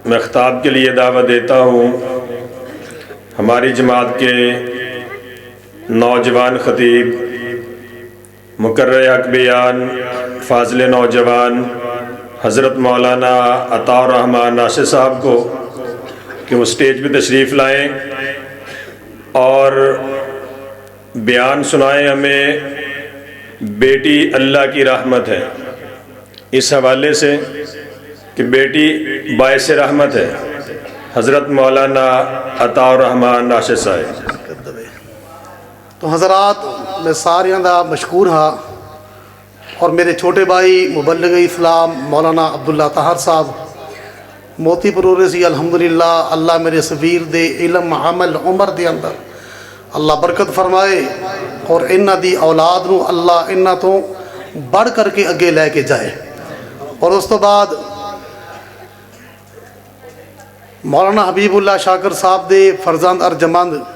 मैं ख़िताब के लिए दावत देता हूँ हमारी जमात के नौजवान ख़तीब मुकर्रर हक़ बयान फ़ाज़िल नौजवान हज़रत मौलाना अताउर रहमान नासिर साहब को कि वो स्टेज पे तशरीफ़ लाएँ और बयान सुनाएँ हमें। बेटी अल्लाह की रहमत है, इस हवाले से कि बेटी बायस रहमत है। हज़रत मौलाना अताउर रहमान नासिर साहब। तो हज़रात मैं सारियां दा मशकूर हाँ और मेरे छोटे भाई मुबल्लिग इस्लाम मौलाना अब्दुल्ला ताहर साहब मोतीपुर सी अल्हम्दुलिल्लाह। अल्लाह मेरे सवीर दे इलम अमल उमर दे अंदर अल्लाह बरकत फरमाए और इन्हां दी औलाद नूं अल्लाह इन्हां तो बढ़ करके अगे लैके जाए। और उस तो बाद मौलाना हबीबुल्ला शाकर साहब दे फरजंद अर्जमंद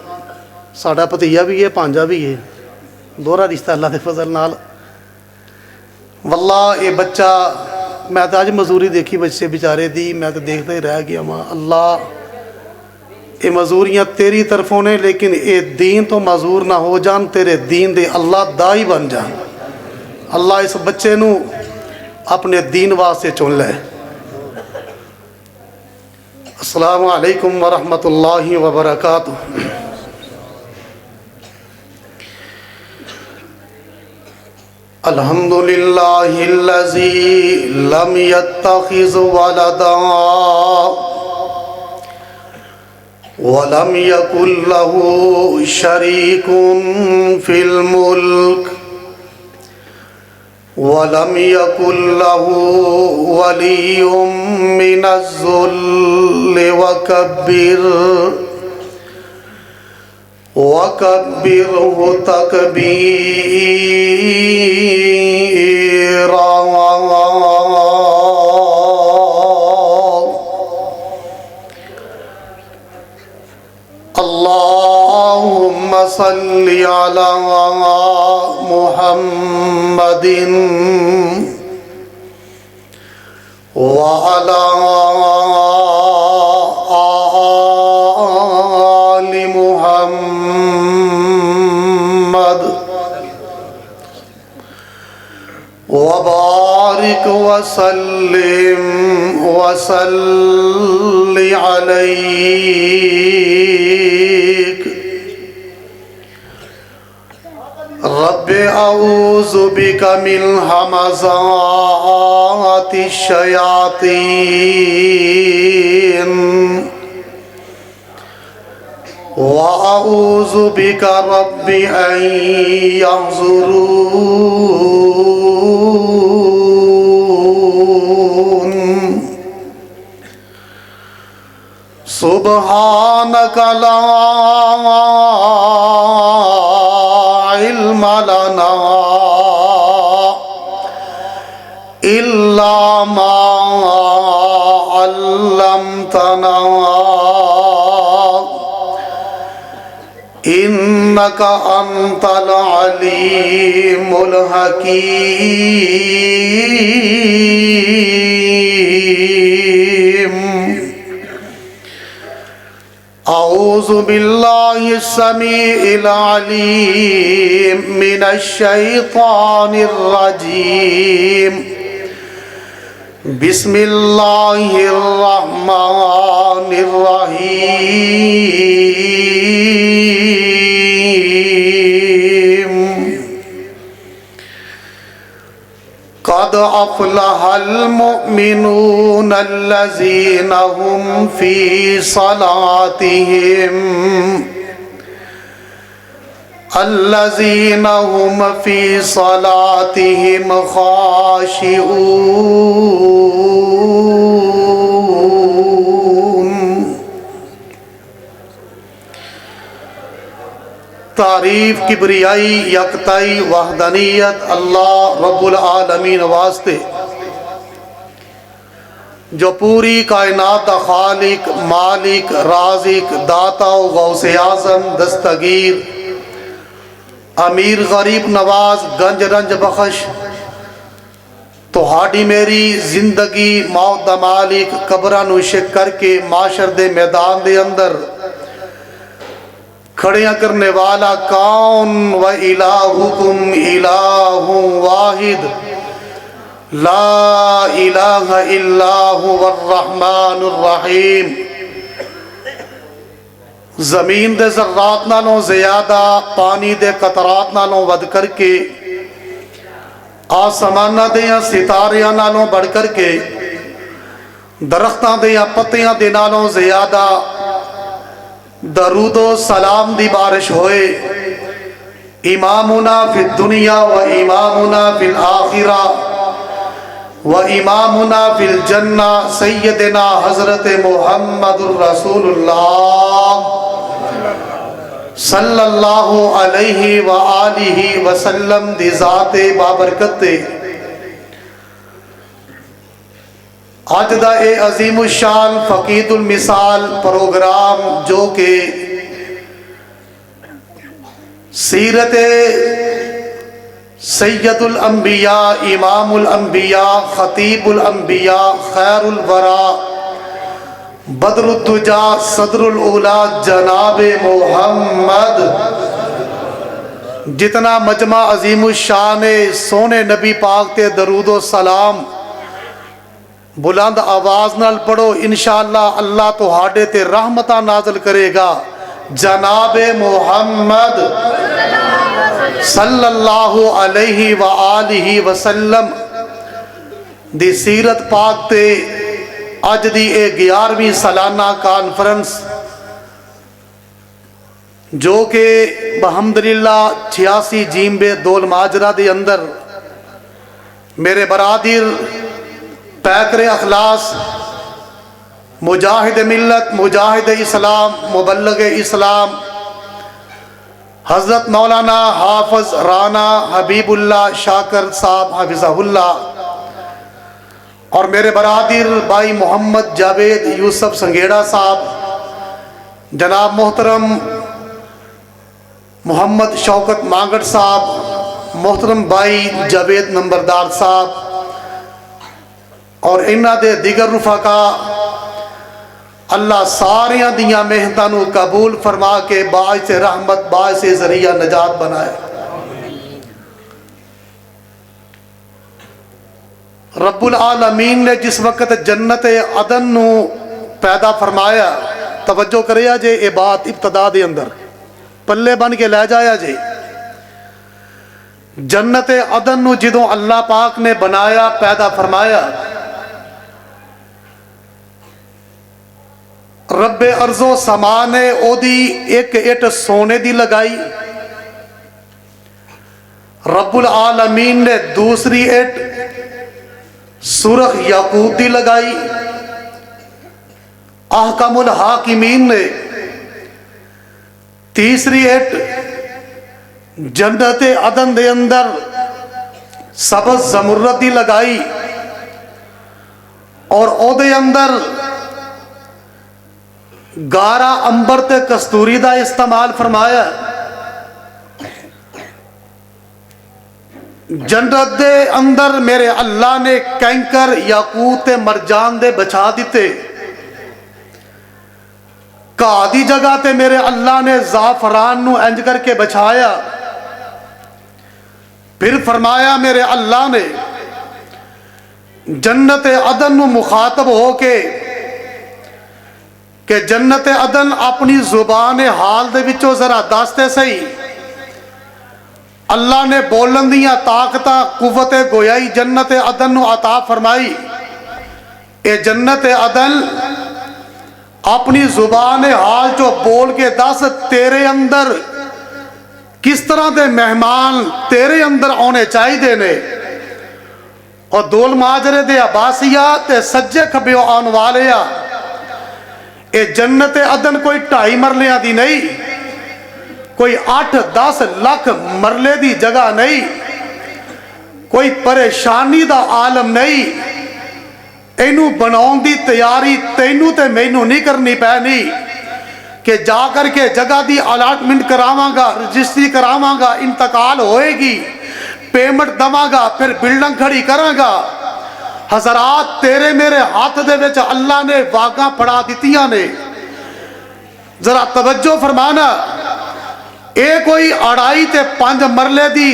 साडा भतीजा भी है भांजा भी है, दोहरा रिश्ता अल्लाह के फजल नाल। वल्ला ये बच्चा मैं तो अज मजूरी देखी बच्चे बेचारे दी, मैं तो देखता ही रह गया माँ। अल्लाह ये मजूरियाँ तेरी तरफों ने, लेकिन ये दीन तो मजूर ना हो जान, तेरे दीन दे अल्लाह दाई बन जान। अल्लाह इस बच्चे नू अपने दीन वास्ते चुन ले। अस्सलामु अलैकुम व रहमतुल्लाहि व बरकातुहू। अल्हम्दुलिल्लाहिल्लज़ी लम यत्तखिज़ वलदा वलम यकुल लहू शरीकुन फिल मुल्क वलम यकुल लहू वलियुम मिनज़्ज़ुल्लि वकब्बिरहु तकबीरा। अल्लाहुम्मा सल्लि अला मुहम्मदिन व अला आलि मुहम्मद व बारिक वसल्लिम वसल्लि अलैक। रब्बि औज़ु बिका मिन हमाज़ातिश शयातीन व औज़ु बिका रब्बि अन यहज़ुरून। सुब्हानक ला इल्म लना इल्ला मा अल्लमतना इन्नका अंतल अलीमुल हकीम। औज़ु बिल्लाहि समीइल अलीम मिनश शैतानिर रजीम। बिस्मिल्लाहिर रहमानिर रहीम। क़द अफ़लहल मुमिनून अल्लज़ीना हुम फ़ी सलातिहिम ख़ाशिऊन। तारीफ़ किबरियाई यकताई वहदनीयत अल्लाह रब्बुल आलमीन वास्ते जो पूरी कायनात का खालिक मालिक राज़िक दाता गौसे आज़म दस्तगीर अमीर गरीब नवाज गंज रंज बख्श ਤੁਹਾਡੀ ਮੇਰੀ ਜ਼ਿੰਦਗੀ ਮੌਤ ਦਾ ਮਾਲਿਕ ਕਬਰਾਂ ਨੂੰ ਸ਼ਿਕ ਕਰਕੇ ਮਾਸ਼ਰ ਦੇ ਮੈਦਾਨ ਦੇ ਅੰਦਰ खड़िया करने वाला कौन व इलाहुकुम इलाहु वाहिद ला इलाहा इल्लाहु वर्रहमानुर रहीम। जमीन दे ज़र्रात नालों ज़्यादा पानी दे कतरात नालों वध करके आसमाना दियां सितारियां नालों बढ़ करके दरख्तां दियां पत्तियां दे नालों ज़्यादा दरूदो सलाम दी बारिश होए। इमामुना फिल दुनिया व इमामुना फिल आखिरा व इमामुना फिल जन्ना सैयदना हजरत मुहम्मदुर रसूलुल्लाह सल्लल्लाहु अलैहि व आलिहि वसल्लम दी ज़ाते बाबरकते अज दा ए अजीमुल शान फकीदुल मिसाल प्रोग्राम जो कि सीरत सैयदुल अंबिया इमामुल अंबिया खतीबुल अंबिया खैरुल वरा बदरुद्दुजा सदरुल उला जनाब मोहम्मद जितना मजमा अजीमुल शान सोने नबी पाक ते दरूदो सलाम बुलंद आवाज नाल पढ़ो इंशाअल्लाह अल्लाह तुहाडे ते रहमतां नाज़िल करेगा। जनाबे मोहम्मद सल्लल्लाहु अलैहि व आलिहि वसल्लम दी सीरत पाक ते अज दी ए 11वीं सालाना कॉन्फ्रेंस जो कि बहमदुलिल्लाह 86 जींबे दोल माजरा दे अंदर मेरे बरादर पैकरे अखलास मुजाहिद मिल्लत मुजाहिद इस्लाम मुबल्लिग इस्लाम हज़रत मौलाना हाफिज राना हबीबुल्लाह शाकर साहब हाफिज़हुल्लाह और मेरे बरादर भाई मोहम्मद जावेद यूसुफ संगेड़ा साहब, जनाब मोहतरम मोहम्मद शौकत मांगड़ साहब, मोहतरम भाई जावेद नंबरदार साहब और इन्हां दे दिगर रुफाका अल्लाह सारियां दियां मेहनतां नूं कबूल फरमा के बाइस रहमत बाइस ज़रिया नजात बनाए। रब्बुल आलमीन ने जिस वक्त जन्नत अदन नूं पैदा फरमाया, तवज्जो करिया जे ये बात इब्तदा दे अंदर पल्ले बन के लै जाया जे। जन्नत अदन नूं जदों अल्लाह पाक ने बनाया पैदा फरमाया, रब्बे अर्जो समा ने ओदी एक इट सोने दी लगाई, रब्बुल आलमीन ने दूसरी इट सुरख याकूत दी लगाई, अहकमुल हाकिमीन ने तीसरी इट जन्नत अदन दे अंदर सबज जमुर्रत दी लगाई और ओदे अंदर गारा अंबर ते कस्तूरी दा इस्तेमाल फरमाया। जन्नत दे अंदर मेरे अल्लाह ने कैंकर याकूत ते मरजान दे बचा दिते। घाह दी जगह ते मेरे अल्लाह ने ज़ाफरान नू इंज करके बछाया। फिर फरमाया मेरे अल्लाह ने जन्नत अदन नू मुखातब हो के जन्नत अदन अपनी जुबान हाल दे विचों जरा दसते सही, अल्लाह ने बोलन दियां ताकतां कुव्वत गोयाई जन्नत अदन नू अता फरमाई। ए जन्नत अदन अपनी जुबान हाल चो बोल के दस तेरे अंदर किस तरह के मेहमान तेरे अंदर आने चाहिए ने। और दोल माजरे दे अबासिया ते सज्जे खब्बे आने वाले आ। ये जन्नत अदन कोई 2.5 मरलियां दी नहीं, कोई 8-10 लाख मरले दी जगह नहीं, कोई परेशानी दा आलम नहीं। इनू बनाउण दी तैयारी तैनू ते मैनू नहीं करनी पैनी कि जा करके जगह दी अलाटमेंट करावांगा, रजिस्ट्री करावांगा, इंतकाल होएगी, पेमेंट दवांगा, फिर बिल्डिंग खड़ी करांगा। हज़रात तेरे मेरे हाथ दे विच अल्लाह ने वागां फड़ा दित्तियां ने। जरा तवज्जो फरमाना, ये कोई 2.5 ते 5 मरले दी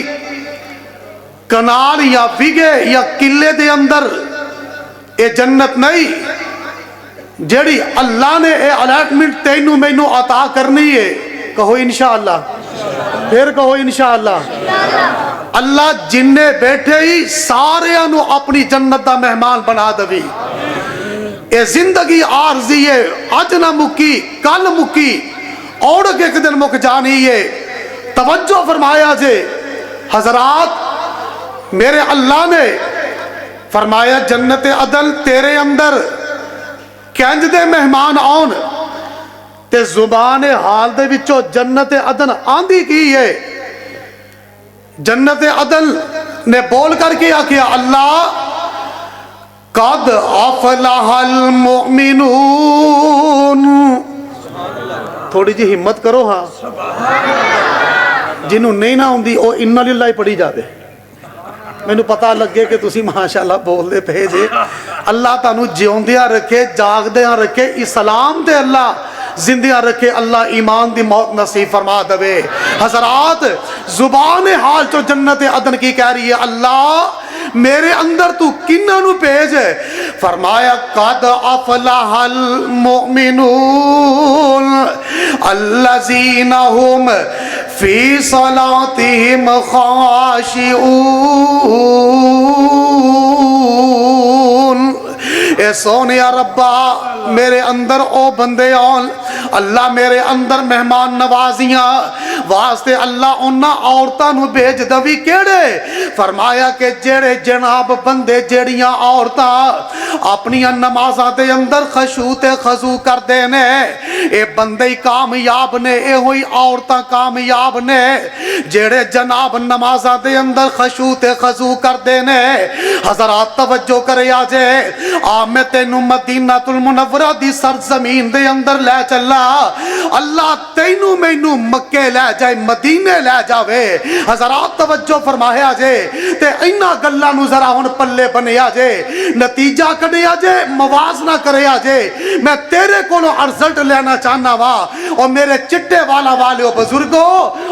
कनाल या विगे या किले दे अंदर ये जन्नत नहीं, जेड़ी अल्लाह ने ये अलॉटमेंट तैनू मैनू अता करनी है। कहो इंशाअल्लाह, फिर कहो इंशाअल्लाह। अल्लाह जिन्ने बैठे ही सारियां नू अपनी जन्नत दा मेहमान बना देवी। ये जिंदगी आरजी है, अज ना मुक्की कल मुक्की और एक दिन मुक जानी है। तवज्जो फरमाया जे हजरात, मेरे अल्लाह ने फरमाया जन्नत अदल तेरे अंदर कंज दे मेहमान आउन ते जुबान हाल दे विचों जन्नत अदन आंदी की है। जन्नत अदल ने बोल करके आखिया अल्लाह कद अफलहल मुमिनून। थोड़ी जी हिम्मत करो हाँ, जिन्हों नहीं ना आउंदी ओ इन्ना लिल्लाह पढ़ी जावे। मैनू पता लगे कि तुसी माशाअल्लाह बोलते पे जे। अल्लाह तानू जिउंदिया रखे, जागदिया रखे, इस्लाम दे अल्लाह जिंदिया रखे, अल्लाह ईमान दी मौत नसीब फरमा दवे। हजरात जुबान हाल चो जन्नत अदन की कह रही है, अल्लाह मेरे अंदर तू किन्ना नू भेज। फरमाया कद अफलहल मुमिनून अल्लज़ीना हुम फी सलातिहिम खाशिऊन। ए सोने रब्बा मेरे अंदर ओ बंदे आन, अल्लाह मेरे अंदर मेहमान नवाजियां वास्ते अल्लाह उन्हां औरतां नू भेज दवी केड़े। फरमाया कि जेड़े जनाब बंदे जेड़ियां औरतां अपनियां नमाज़ां दे अंदर खशू ते खजू करदे ने, ए बंदे ही कामयाब ने, ए होई औरतां कामयाब ने जेड़े जनाब नमाज़ां दे अंदर खशू ते खजू करदे ने। हज़रात तवज्जो करे आजे, आ मैं तेनू मदीनातुल मुनव्वरा दी सरजमीन दे अंदर ले चला। अल्लाह तेनू मैनू मक्के ले जाए, मदीने ले जावे। हज़रात तवज्जो फरमाया जे ते इन्हां गल्लां नू जरा हुण पल्ले बनिया जे, नतीजा कढिया जे, मवाजना करिया जे। मैं तेरे कोलों रिजल्ट लेना चाहना वा। और मेरे चिट्टे वाला वाले बुजुर्गो,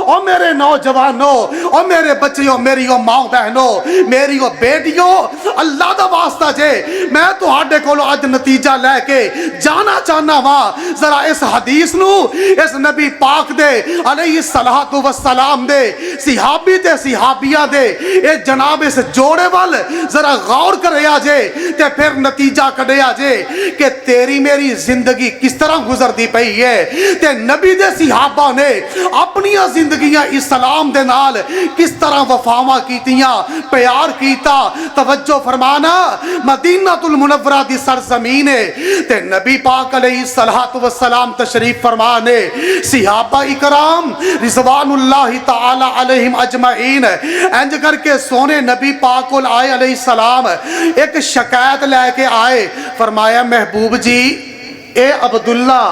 और मेरे नौजवानों, और मेरे बच्चियों, मेरी ओ माओ बहनों, मेरी ओ बेटियों, अल्लाह दा वास्ता जे मैं तुहाडे कोलों अज नतीजा लेके जाना चाहना वा। जरा इस हदीस नू, इस नबी पाक दे अलैहि सलातो व सलाम दे सिहाबी ते सिहाबिया दे ए जनाब इस जोड़े वाल जरा गौर करया जे ते फिर नतीजा कढ़िया जे कि तेरी मेरी जिंदगी किस तरह गुजरती पई है ते नबी दे सिहाबा ने अपनी जिंदगियां इस्लाम दे नाल किस तरह वफावां कीतियां, प्यार कीता। तवज्जो फरमाना, मदीनातुल मुनव्वरा दी सरजमीन है ते नबी पाक अलैहि सलातो व सलाम तशरीफ फरमा ने सिहाबा इकराम रिज़वानुल्लाहि ताला अलैहिम अजमाइन इंज करके सोने नबी पाक कोल आए अलैहि सलाम। एक शिकायत लेके आए, फरमाया महबूब जी ए अब्दुल्ला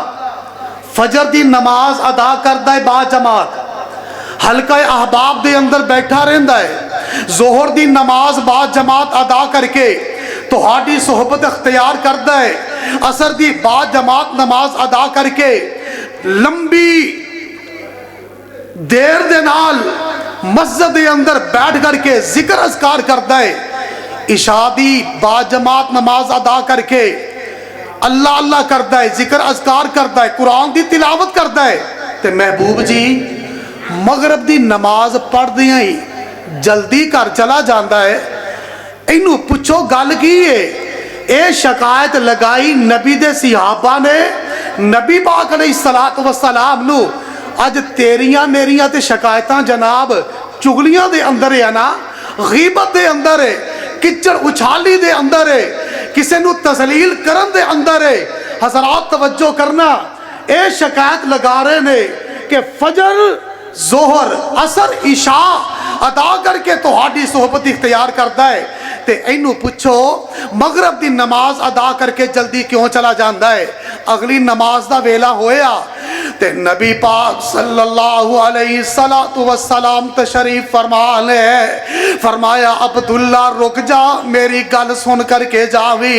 फजर दी नमाज अदा करदा है बा जमात, हल्का अहबाब दे अंदर बैठा रहंदा है, जोहर दी नमाज बा जमात अदा करके तुहाडी सोहबत अख्तियार करदा है, असर दी बा जमात नमाज अदा करके लंबी देर दे नाल मस्जिद दे अंदर बैठ करके जिक्र अज़कार करदा है, इशा दी बा जमात नमाज अदा करके अल्लाह अल्लाह करदा है, जिक्र अज़कार करदा है, कुरान दी तिलावत करदा है। ते महबूब जी मगरब दी नमाज पढ़दियां ही जल्दी घर चला जाता है, इनू पुछो गल की है। ये शिकायत लगाई नबी दे सिहाबा ने नबी पाक अलैहिस्सलातु वस्सलाम नू। अज तेरियां मेरियां ते शिकायतां जनाब चुगलियां दे अंदर है ना, गीबत दे अंदर है, किचड़ उछाली दे अंदर है, किसी नू तजलील करन दे अंदर है। हज़रात तवज्जो करना, ये शिकायत लगा रहे ने कि फजर जोहर असर इशा अदा करके तुहाडी सोहबत इख्तियार करता है ते इनू पुछो मगरब दी नमाज अदा करके जल्दी क्यों चला जाता है। अगली नमाज दा वेला होया ते नबी पाक सल्लल्लाहु अलैहि सलातु वस्सलाम तशरीफ फरमा ले। फरमाया अब्दुल्ला रुक जा, मेरी गल सुन करके जावी।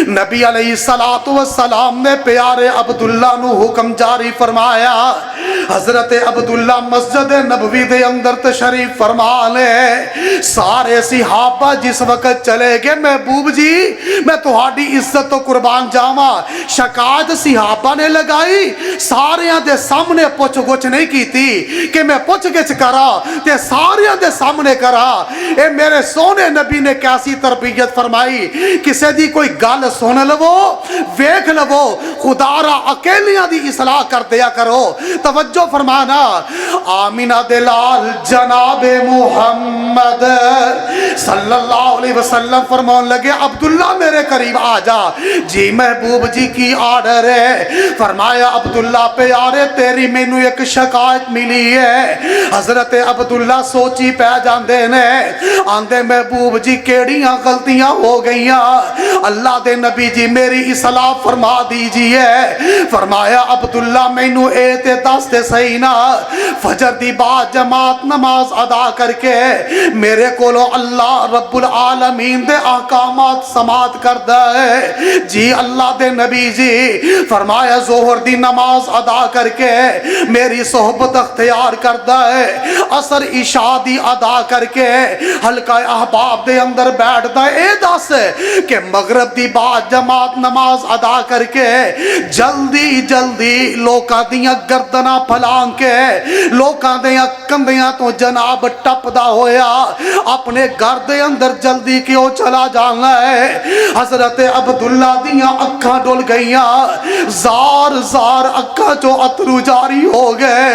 नबी अलैहि सलातु वस्सलाम ने प्यारे अब्दुल्ला नु हुक्म जारी फरमाया। हजरत अब्दुल्ला मस्जिद नबवी दे अंदर तशरीफ फरमा ले। सारे सहाबा जिस वक्त चले गए, महबूब जी मैं तुहाडी इज्जत तो कुर्बान जावा। शिकायत सहाबा ने लगाई, सारियां दे सामने पुछ गुछ नहीं कीती कि मैं पुछ गिछ करा ते सारियां दे सामने करा। ए मेरे सोने नबी ने कैसी तरबियत फरमाई, किसी दी कोई गल सुन लवो, वेख लवो, खुदारा अकेलियां दी इसलाह कर दिया करो। तवज्जो फरमाना। आमिना दे लाल जनाबे मुहम्मद सल्लल्लाहु अलैहि वसल्लम फरमान लगे अब्दुल्ला मेरे करीब आ जा। जी महबूब जी की आर्डर है। फरमाया अब्दुल्ला प्यारे तेरी मैनू एक शिकायत मिली है। हजरत अब्दुल्ला सोची पै जाते ने, आंदे महबूब जी केड़ियां गलतियां हो गई, अल्लाह दे नबी जी मेरी इसलाह फरमा दीजिए। फरमाया अब्दुल्ला मैनू ए ते दस दे सही ना, फजर दी बाद जमात नमाज अदा करके मेरे कोलो अल्लाह रब्बुल आलमीन दे अहकामात समात करदा है। जी अल्लाह दे नबी जी। फरमाया जोहर दी नमाज अदा करके मेरी सोहबत अख्तियार करदा है। असर इशा दी अदा करके हल्का अहबाब दे अंदर बैठदा है। ए दस कि मगरब दी बाद जमात नमाज अदा करके जल्दी जल्दी लोकां दियां गर्दनां फलांग के लोकां दियां कंधियां तो जनाब टपदा होया अपने घर दे अंदर जल्दी क्यों चला जाना है। हजरत अब्दुल्ला दियां अखां डुल गईयां, जार जार अखां चो अतरू जारी हो गए।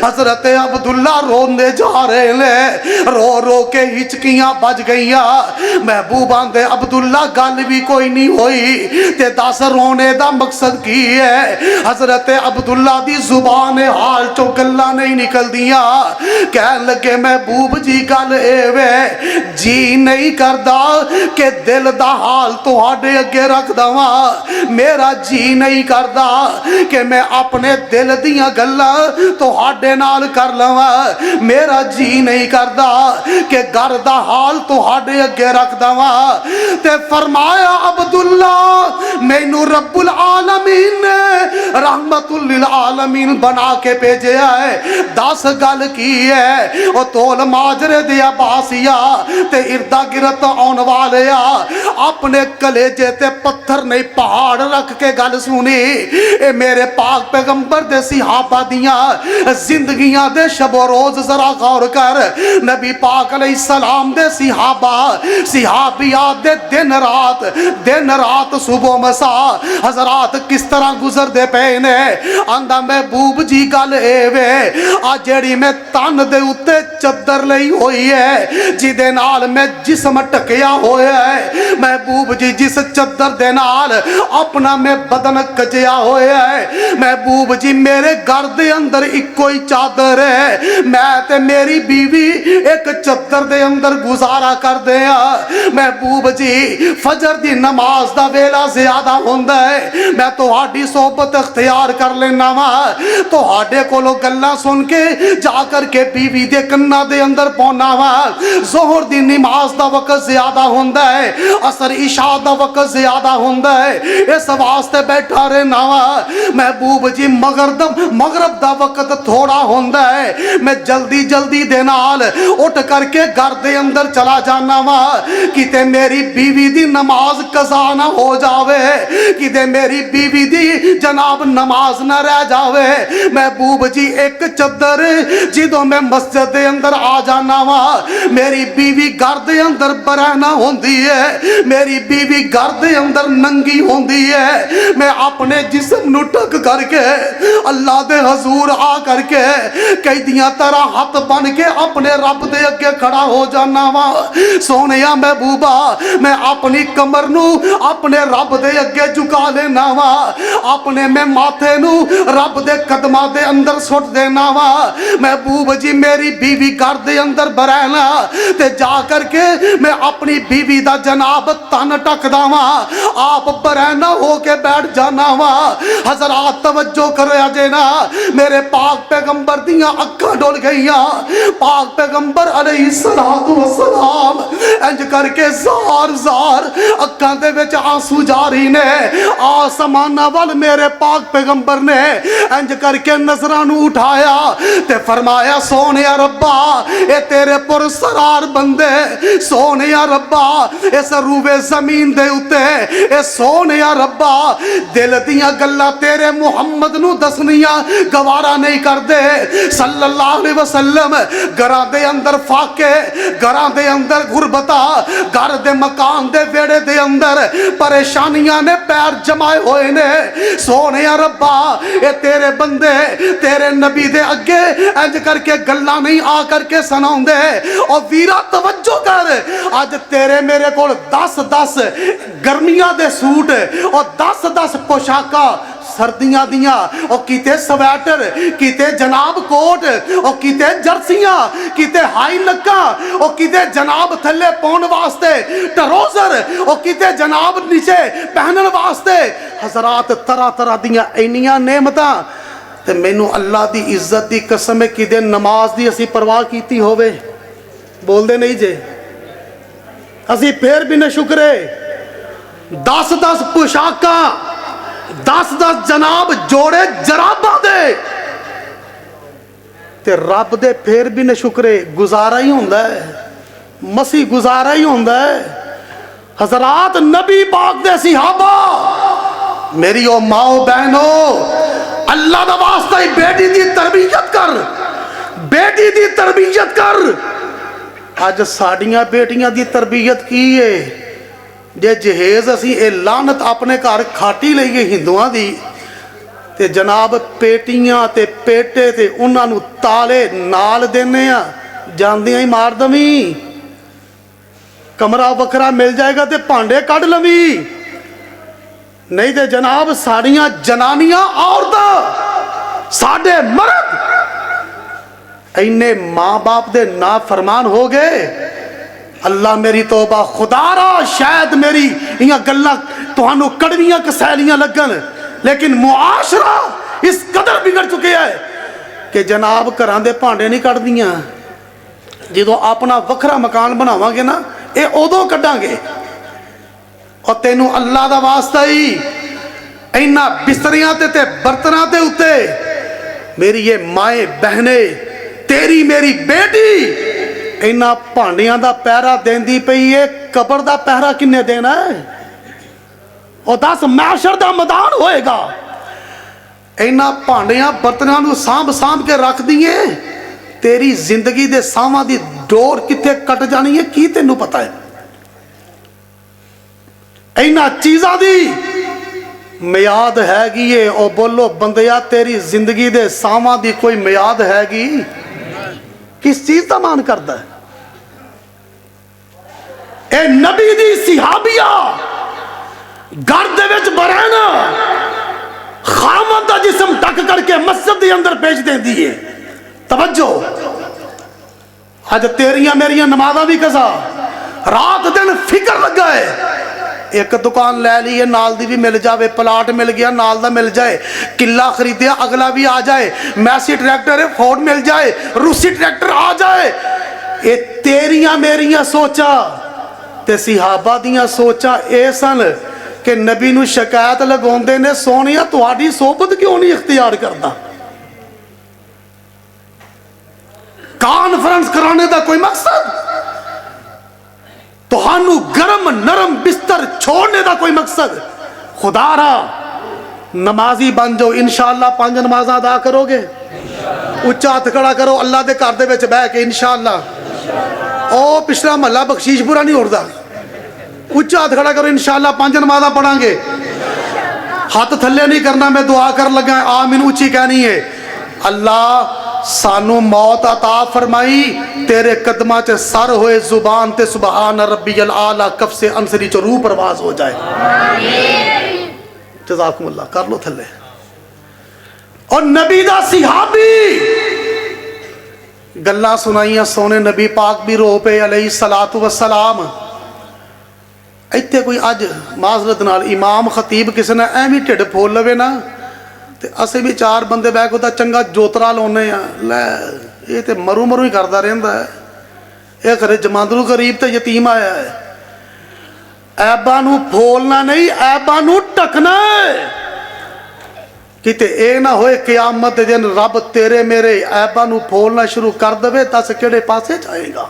हजरत अब्दुल्ला रोंदे जा रहे ने, रो रो के हिचकियां बज गईयां। महबूबां दे अब्दुल्ला गल भी कोई नहीं होई ते दस रोने दा मकसद की है। हजरत अब्दुल्ला दी जुबान हाल चो गल्लां नहीं निकलदियां। कहन लगे महबूब जी गल एवे जी नहीं करदा कि दिल दा हाल तुहाडे अगे रख दवा। मेरा जी नहीं करदा कि मैं अपने दिल दियां गल्लां तुहाडे नाल कर लवा। मेरा जी नहीं करदा कि घर दा हाल तुहाडे अगे रख दवा। ते फरमाया अब्दुल्ला मैनू रब्बुल आलमीन ने रहमतुल लिल आलमीन बना के भेजा है। दस गल की है ओ तोल माजरे दे अब्बासिया ते इर्दा गिरत आउण वाले अपने कलेजे ते पत्थर नहीं पहाड़ रख के गल सुनी। ए मेरे पाक पैगंबर दे सहाबा दियां जिंदगियां दे शबो रोज जरा गौर कर। नबी पाक अलैहि सलाम दे सहाबा सहाबियात दे दिन रात सुबह मसा हजरात किस तरह गुजरदे पे ने। आंदा महबूब जी गल एवे आ जेड़ी मैं तन दे उत्ते चद्दर लई होई है जिदे नाल मैं जिस्म टकिया होया है। महबूब जी जिस चद्दर दे नाल अपना मैं बदन कजिया होया है। महबूब जी मेरे घर दे अंदर इको ही चादर है, मैं ते मेरी बीवी एक चद्दर दे अंदर गुजारा कर दे। महबूब जी फजर दी नमाज दा वेला ज्यादा हुंदा है, मैं तुहाडी सोहबत अख्तियार कर लेना वा। तुहाडे कोलों गल्लां सुन के जा करके बीवी दे कन्ना दे अंदर पौना वा। जोहर दी नमाज दा वक्त ज्यादा हुंदा है, असर इशा दा वक्त ज्यादा हुंदा है, इस वास्ते बैठा रहना वा। महबूब जी मगरब दा वक्त थोड़ा हुंदा है, मैं जल्दी जल्दी दे नाल उठ करके घर दे अंदर चला जाना वा। किते मेरी बीवी दी नमाज कज़ा ना हो जावे, किते मेरी बीवी दी जनाब नमाज ना रह जावे। महबूब जी एक चद्दर जिदों मैं मस्जिद दे अंदर आ जाना वा, मेरी बीवी घर दे अंदर बरहना होंदी है, मेरी बीवी घर दे अंदर नंगी होंदी है। मैं अपने जिस्म नु ढक करके अल्लाह दे हजूर आ करके कैदियां तरह हाथ बन के अपने रब दे अगे खड़ा हो जाना वा। सोनिया महबूबा मैं अपनी कमर नु अपने रब दे अगे झुका लेना वा, अपने मैं माथे नु रब दे कदमां दे अंदर सुट देना वा। महबूब जी मेरी बीवी घर दे अंदर बरहना ते जा करके मैं अपनी बीवी दा जनाब तन टकदा वा, आप बरहना हो के बैठ जाना वा। हजरात तवज्जो करो अजे ना मेरे पाक पैगंबर दियां अखां डुल गईयां। पाक पैगंबर अलैहिस्सलातु वस्सलाम इंज करके जार जार अखां दे विच आंसू जारी ने। आसमाना वल मेरे पाक पैगंबर ने इंज करके नजरां नूं उठाया ते फरमाया सोने रब्बा ए तेरे पुरसरार बंदे, सोने रब्बा इस रूवे जमीन दे उत्ते ए सोने रब्बा दिल दियां गल्लां तेरे मुहम्मद नूं दसनियां गवारा नहीं करदे सल्लल्लाहु अलैहि वसल्लम। घरां दे अंदर फाके, घरां दे अंदर गुरबता, घर दे मकान दे वेड़े दे अंदर परेशानियां ने पैर जमाए होए ने। सोने रब्बा ए तेरे बंदे तेरे नबी दे अगे इंज करके गल्लां नहीं आ करके सुनाउंदे। और वीरा तवज्जो कर अज तेरे मेरे कोल 10-10 गर्मियां दे सूट और 10-10 पोशाका सर्दियां दियां और किते स्वेटर, किते जनाब कोट और किते जर्सियां, किते हाई लक्का और किते जनाब थल्ले पाउण वास्ते ट्राउजर और किते जनाब नीचे पहनन वास्ते। हजरात तरह तरह दियां इन्नियां नेमतां ते मैनू अल्लाह दी इज्जत दी कसम है कि नमाज दी असी परवाह कीती होवे बोलते नहीं जे असी फिर भी न शुक्रे 10-10 पोशाका 10-10 जनाब जोड़े जराबा दे ते रब दे फिर भी न शुक्रे गुजारा ही होंदा है, मसी गुजारा ही होंदा है। हजरात नबी पाक दे सिहाबा मेरी ओ माओ बहनो अल्लाह दा वास्ता ही बेटी दी तरबियत कर, बेटी दी तरबियत कर। अज साडियां बेटियां दी तरबियत की है जे जहेज असी ए लानत अपने घर खाटी लईए हिंदुआं दी ते जनाब पेटियां ते पेटे ते उन्हां नूं ताले नाल देने आ जांदियां ही मार दवी। कमरा वखरा मिल जाएगा ते भांडे कढ़ लवी, नहीं ते जनाब साड़ियां जनानियां औरतां साडे मर्द इन्ने माँ बाप दे ना फरमान हो गए। अल्लाह मेरी तौबा खुदारा शायद मेरी इयां गल्लां तुहानू कड़वियां कसैलियां लगन लेकिन मुआशरा इस कदर बिगड़ चुके है कि जनाब घरां दे भांडे नहीं कढ़दियां। जो अपना वखरा मकान बनावांगे ना ये उदों कढ़ांगे। और तेनू अल्लाह दा वास्ता ही इन्ना बिस्तरियां ते बर्तनां दे उत्ते मेरी ये माए बहने तेरी मेरी बेटी इन्ना भांडियां दा पहरा देंदी पई है। कबर दा पहरा किन्ने देना है? और 10 मैशर दा मैदान होएगा। इन्ना भांडियां बर्तनां नूं सांभ सांभ के रख दिए तेरी जिंदगी दे सावां दी डोर किथे कट जानी है की तेनू पता है? इन्ना चीज़ां दी मियाद हैगी है। और बोलो बंदिया तेरी जिंदगी दे सावां दी कोई मियाद हैगी? किस चीज का मान करता है? ए नबी दी सिहाबिया घर दे विच बरहना खामद दा जिस्म ढक करके मस्जिद दे अंदर भेज देंदी है। तवज्जो अज तेरियां मेरियां नमाज़ां भी कसा रात दिन फिक्र लगा है। एक दुकान ले ली है नाल दी भी मिल जाए, प्लाट मिल गया नाल दा मिल जाए, किला खरीदिया अगला भी आ जाए, मैसी ट्रैक्टर है फोर्ड मिल जाए, रूसी ट्रैक्टर आ जाए। ये तेरियां मेरियां सोचा ते सिहाबा दियां सोचा ये सन कि नबी नूं शिकायत लगाउंदे ने सोनिया तुहाडी सोबत क्यों नहीं इख्तियार करदा? कॉन्फ्रेंस कराने का कोई मकसद? तुहानू गरम नरम बिस्तर छोड़ने का कोई मकसद? खुदारा नमाजी बन जाओ इंशाअल्लाह 5 नमाज़ां अदा करोगे। उच्चा हथ खड़ा करो अल्लाह के घर दे विच बह के इंशाअल्लाह। ओ पिछला महला बख्शीशपुरा नहीं उड़दा। उच्चा हथ खड़ा करो इंशाअल्लाह 5 नमाज़ां पढ़ांगे। हाथ थल्ले नहीं करना, मैं दुआ कर लगा आमीन ऊंची कहनी है। अल्लाह सानू मौत अता फरमाई तेरे कदमां च सर होए जुबान ते सुबहान रब्बियल आला कफ से अंसरी च रूह परवाज हो जाए। जज़ाकुमुल्लाह कर लो थल्ले। और नबी दा सिहाबी गल्लां सुनाइयां सोने नबी पाक भी रो पे अलैहि सलातु वस्सलाम। इत्थे कोई अज माजरत नाल इमाम खतीब किसी ने एवं ढिड फोल लवे ना ਤੇ ਅਸੀਂ ਵੀ ਚਾਰ ਬੰਦੇ ਬਹਿ ਕੇ ਉਹਦਾ ਚੰਗਾ ਜੋਤਰਾ ਲਾਉਨੇ ਆ। ਲੈ ਇਹ ਤੇ ਮਰੂ ਮਰੂ ਹੀ ਕਰਦਾ ਰਹਿੰਦਾ ਹੈ। ਇਹ ਘਰੇ ਜਮਾਂਦਰੂ ਗਰੀਬ ਤੇ ਯਤੀਮ ਆਇਆ ਹੈ। ਐਬਾਂ ਨੂੰ ਫੋਲਣਾ ਨਹੀਂ, ਐਬਾਂ ਨੂੰ ਢਕਣਾ ਹੈ। ਕਿਤੇ ਇਹ ਨਾ ਹੋਏ ਕਿਆਮਤ ਦੇ ਦਿਨ ਰੱਬ ਤੇਰੇ ਮੇਰੇ ਐਬਾਂ ਨੂੰ ਫੋਲਣਾ ਸ਼ੁਰੂ ਕਰ ਦੇਵੇ, ਦੱਸ ਕਿਹੜੇ ਪਾਸੇ ਜਾਏਗਾ।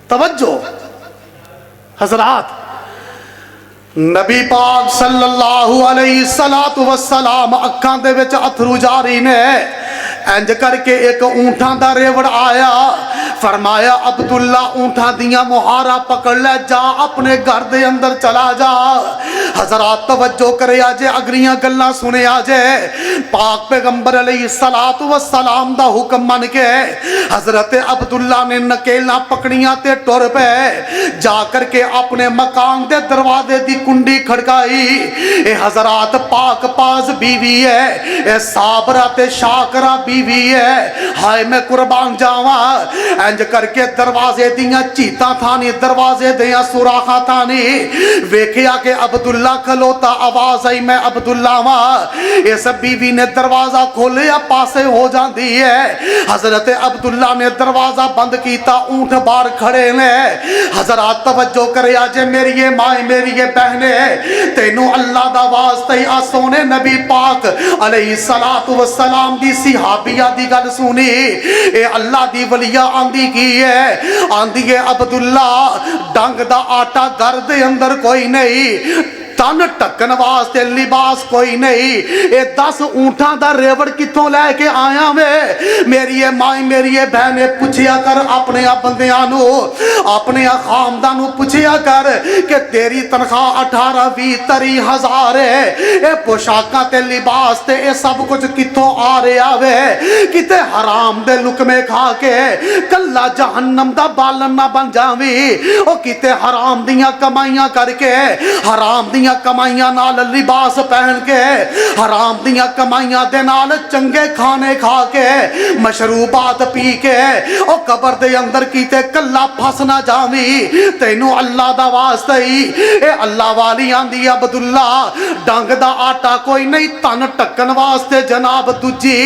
तवज्जो हजरात, नबी पाक सल्लल्लाहु अलैहि सलातु वस्सलाम अखां दे विच अथरू जारी ने। इंज करके एक ऊंठां दा रेवड़ आया, फरमाया अब्दुल्ला ऊंठां दियां मुहारा पकड़ ले, जा अपने घर दे अंदर चला जा। हजरात तवज्जो करे जे, अगलियां गल्लां सुने जे। पाक पैगंबर अलैहिस्सलातु वस्सलाम दा हुक्म मन के हजरत अब्दुल्ला ने नकेलां पकड़ियां ते टुर पे। जा करके अपने मकान दे दरवाजे दी कुंडी खड़काई। ए हजरात पाक पास बीवी है, ए साबरा ते शाकरा बीवी है। हाय मैं कुर्बान जावा। इंज करके दरवाजे दियां चीतां थानी, दरवाजे दियां सुराखां थानी वेखिया के अब्दुल्ला खलोता। आवाज आई मैं अब्दुल्ला वा। इस बीवी ने दरवाजा खोलिया, पासे हो जाती है। हजरत अब्दुल्ला ने दरवाजा बंद किया, ऊंट बाहर खड़े ने। हजरात तवज्जो करे जे, मेरी ये माए मेरी ये बहने, तेनू अल्लाह दा वास्ता ही आ सोने नबी पाक अलैहिस्सलातु वस्सलाम दी सिहाबिया दी गल सुनी। ए अल्लाह दी वलिया आंदी की है, आंदी है अब्दुल्ला डंग दा आटा घर दे अंदर कोई नहीं, तन ढकन वास्ते लिबास कोई नहीं। ये 10 ऊंठां दा रेवड़ कित्थों लैके आया वे। मेरी ये माई मेरी ये बहने पुछया कर अपने बंदियां नू, अपने खामदान नू पुछया कर कि तेरी तनख्वाह 18 20 30 हज़ार है। ये पोशाकां ते लिबास ते ये सब कुछ कित्थों आ रहा वे। किते हराम दे लुकमे खा के कल्ला जहन्नम दा बालन ना बन जावी। ओ किते हराम दियां कमाइयां करके, हराम दियां कमाइयां नाल लिबास पहन के, हराम दियां कमाइयां दे नाल चंगे खाने खा के, मशरूबात पी के ओ कबर दे अंदर कीते कल्ला फस ना जावी। तैनू अल्लाह दा वास्ता ही ए अल्लाह वाली आंदी अब्दुल्ला डंग दा आटा कोई नहीं, तन टक्कन वास्ते जनाब दूजी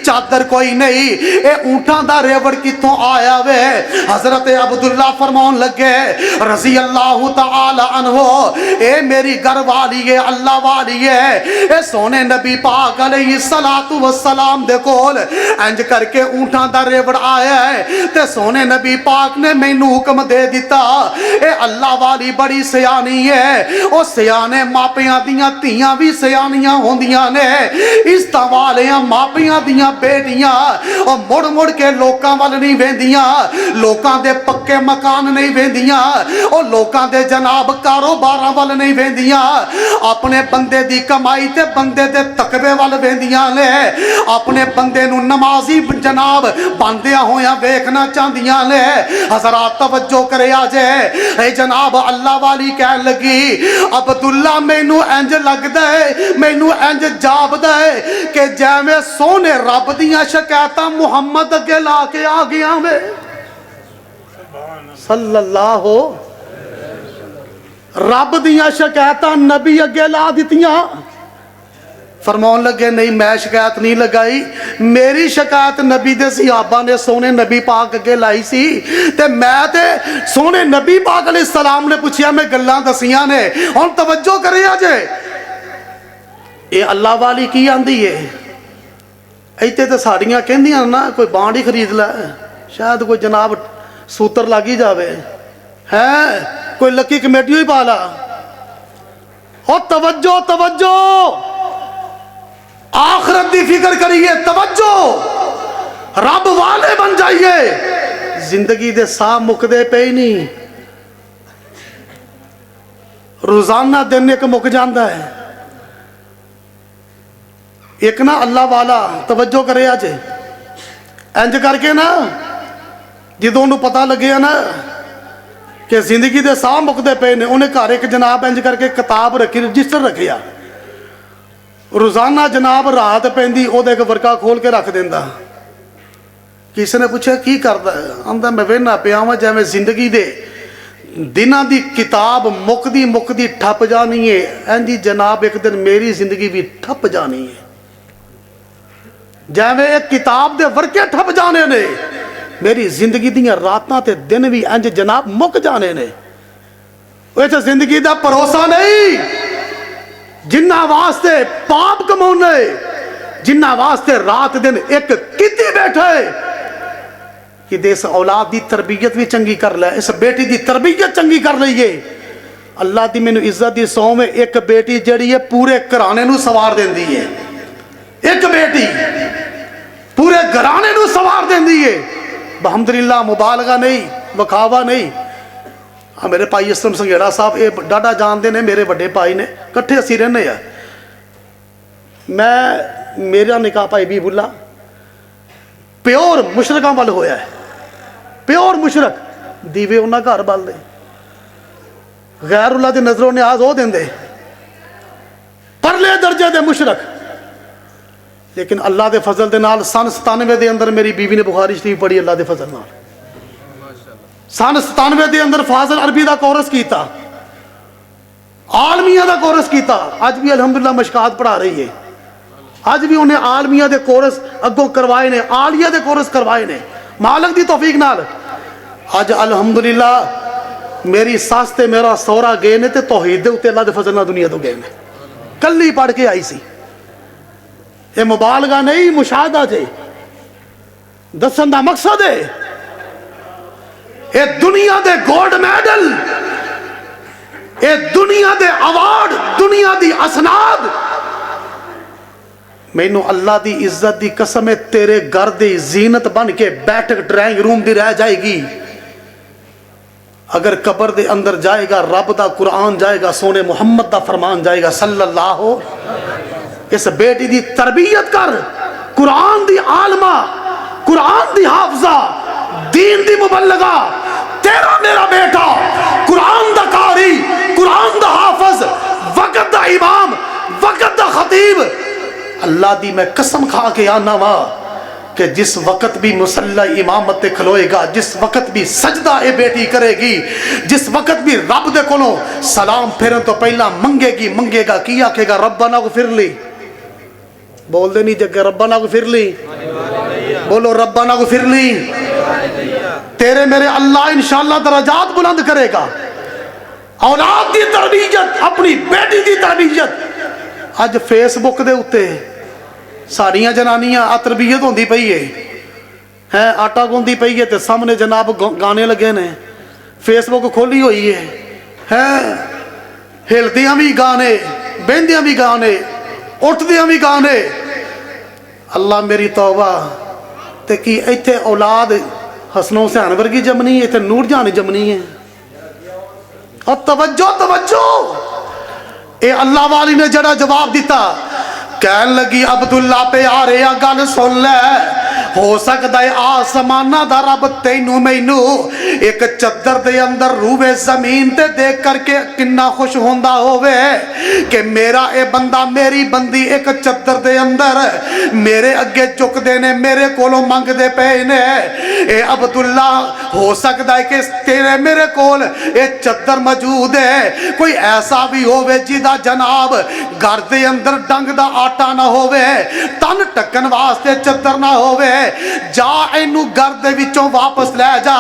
चादर कोई नहीं। ए ऊंठां दा रेवड़ कित्थों आया वे। हजरत अब्दुल्ला फरमान लगे रज़ी अल्लाह तआला अन्हो, ए मेरी घर वाली है अल्लाह वाली है। ए सोने नबी पाक अलैहिस्सलातु वस्सलाम दे कोल इंज करके ऊंठां दा रेवड़ आया है ते सोने नबी पाक ने मैनू हुक्म दे दिता। ए अल्लाह वाली बड़ी सियानी है। ओ सियाने मापियां दियां धीयां भी सियानियां होंदियां ने। इज्जत वालियां मापियां दियां बेटियां ओ मुड़ मुड़ के लोकां वल नहीं वेंदियां, लोकां दे पक्के मकान नहीं वेंदियां, ओ लोकां दे जनाब कारोबारां वल नहीं वेंदियां, अपने बंदे दी कमाई ते बंदे दे तकबे वाल वेंदियां ने। अपने बंदे नू नमाजी जनाब बनदियां होया वेखना चाहदियां ने। हजरात तवज्जो करे जे, ए जनाब अल्लाह वाली कह लगी अब्दुल्ला मैनू इंज लगदा है, मैनू इंज जापदा है कि जिवें सोने रब दियां शिकायतां मुहम्मद अगे ला के आ गया वे सल्लल्लाहु। रब दियां शिकायतां नबी अगे ला दित्तियां। फरमान लगे नहीं मैं शिकायत नहीं लगाई, मेरी शिकायत नबी दे सहाबा ने सोने नबी पाक अगे लाई सी ते मैं ते सोने नबी पाक अलैहि सलाम ने पूछिया, मैं गल्लां दसियां ने। हुण तवज्जो करे जे, ये अल्लाह वाली की आंदी है। इत्थे ते साड़ियां कहंदियां ना कोई बांड ही खरीद लै, शायद कोई जनाब सूत्र लग ही जावे है, कोई लकी कमेटी ही पा ला। हो तवज्जो तवज्जो, आखिरत की फिक्र करिए, तवज्जो रब वाले बन जाइए। जिंदगी दे साह मुकदे पे ही नहीं, रोजाना दिन एक मुक जाता है। एक ना अल्लाह वाला तवज्जो करे आज इंज करके ना, जो उन्होंने पता लगे ना कि जिंदगी के साह मुकते पे ने, उन्हें घर एक जनाब इंज करके किताब रखी, रजिस्टर रखिया। रोजाना जनाब रात पैंदी ओहदा एक वर्का खोल के रख देंदा। किसी ने पूछा की करदा, आंदा मैं वेहना पिया वां जिवें जिंदगी दे दिनां दी किताब मुकदी मुकदी ठप जानी है, इंज जनाब एक दिन मेरी जिंदगी भी ठप जानी है। जिवें एक किताब दे वर्के ठप जाने ने, मेरी जिंदगी दियां रातां ते दिन भी इंज जनाब मुक जाने ने। इस जिंदगी का भरोसा नहीं, जिन्ना वास्ते पाप कमाने, जिन्ना वास्ते रात दिन एक कीती बैठे कि इस औलाद की तरबियत भी चंगी कर ले, इस बेटी की तरबियत चंगी कर लीए। अल्लाह की मैनू इज्जत की सौं में एक बेटी जड़ी है पूरे घराने नू सवार देंदी है, एक बेटी पूरे घराने नू सवार देंदी है। अलहमदुलिल्लाह, मुबालगा नहीं, विखावा नहीं। हाँ, मेरे भाई असलम संघेड़ा साहब ये डाडा जानते हैं, मेरे बड़े भाई ने, कट्ठे असी रहने आ। मैं मेरा निकाह भाई बीबुल्ला प्योर मुशरकां वाल होया है, प्योर मुशरक। दीवे उन्हें घर बलते, गैरुल्लाह की नजरों न्याज वो देंदे, परले दर्जे के मुशरक। लेकिन अल्लाह के फजल के नाल सन 97 के अंदर मेरी बीवी ने बुखारी शरीफ पढ़ी, अल्लाह के फजल नाल। सन 97 के अंदर फाजल अरबी का कोर्स किया, आलमिया का कोर्स किया। अज भी अलहमदुलिल्लाह मशकात पढ़ा रही है। अज भी उन्हें आलमिया के कोर्स अगों करवाए ने, आलिया के कोर्स करवाए ने, मालक की तौफीक नाल। अज अलहमदुलिल्लाह मेरी सस ते मेरा सौरा गए ने, तौहीद दे उत्ते अल्लाह के फजल नाल दुनिया तो गए ने। कल्ली पढ़ के आई सी, ये मुबालगा नहीं, मुशाहदा जे दसन का मकसद है। ये दुनिया दे गोल्ड मेडल, ये दुनिया दे अवार्ड, दुनिया दी असनाद, मैनू अल्लाह दी इज्जत दी कसम है, तेरे घर दी जीनत बन के बैठक ड्राइंग रूम दी रह जाएगी। अगर कब्र दे अंदर जाएगा, रब दा कुरान जाएगा, सोने मुहम्मद दा फरमान जाएगा सल्लल्लाहु। इस बेटी दी तरबियत कर, कुरान दी आलमा, कुरान दी हाफजा, दीन दी मुबल्लगा। तेरा मेरा बेटा कुरान दा कारी, कुरान दा हाफज, वक़्त दा इमाम, वक़्त दा खतीब। अल्लाह दी मैं कसम खा के आना वा कि जिस वक़्त भी मुसल्ला इमामत ते खलोएगा, जिस वक़्त भी सजदा ए बेटी करेगी, जिस वक़्त भी रब दे कोलों सलाम फेरन तो पहला मंगेगी, मंगेगा की आखेगा रब्बना ग़फ़िरली। बोल दे नहीं जगे रब्बना ग़फ़िरली, बोलो रब्बना ग़फ़िरली। तेरे मेरे अल्लाह इंशाअल्लाह दरजात बुलंद करेगा। औलाद की तरबियत, अपनी बेटी की तरबियत। अज फेसबुक के उत्ते सारियां जनानियां आ तरबियत होंदी पई है, आटा गुंदी पई है, सामने जनाब गाने लगे ने, फेसबुक खोली हुई है, हिलदियां भी गाने, बहदियां भी गाने, उठदियां भी गाने। अल्लाह मेरी तौबा, ते कि इत्थे औलाद हसनो हुसैन वर्गी जमनी है, इत्थे नूर जान जमनी है। और तवज्जो तवज्जो, ए अल्लाह वाली ने जड़ा जवाब दिता, कहन लगी अब्दुल्ला पे आ रहा गल सुन ले, हो सकता है आसमाना दा रब तैनू मैनू एक चद्दर दे अंदर रूवे जमीन ते देख करके किन्ना खुश होंदा होवे कि मेरा ए बंदा, मेरी बंदी एक चद्दर दे अंदर मेरे अगे झुकदे ने, मेरे कोलों मंगदे पे ने। ए अब्दुल्ला, हो सकता है कि तेरे मेरे कोल ए चद्दर मौजूद है, कोई ऐसा भी होवे जिदा जनाब घर दे अंदर डंग दा आटा ना होवे, तन टकन वास्ते चद्दर ना होवे। जा इनू घर दे विचों वापस ले जा,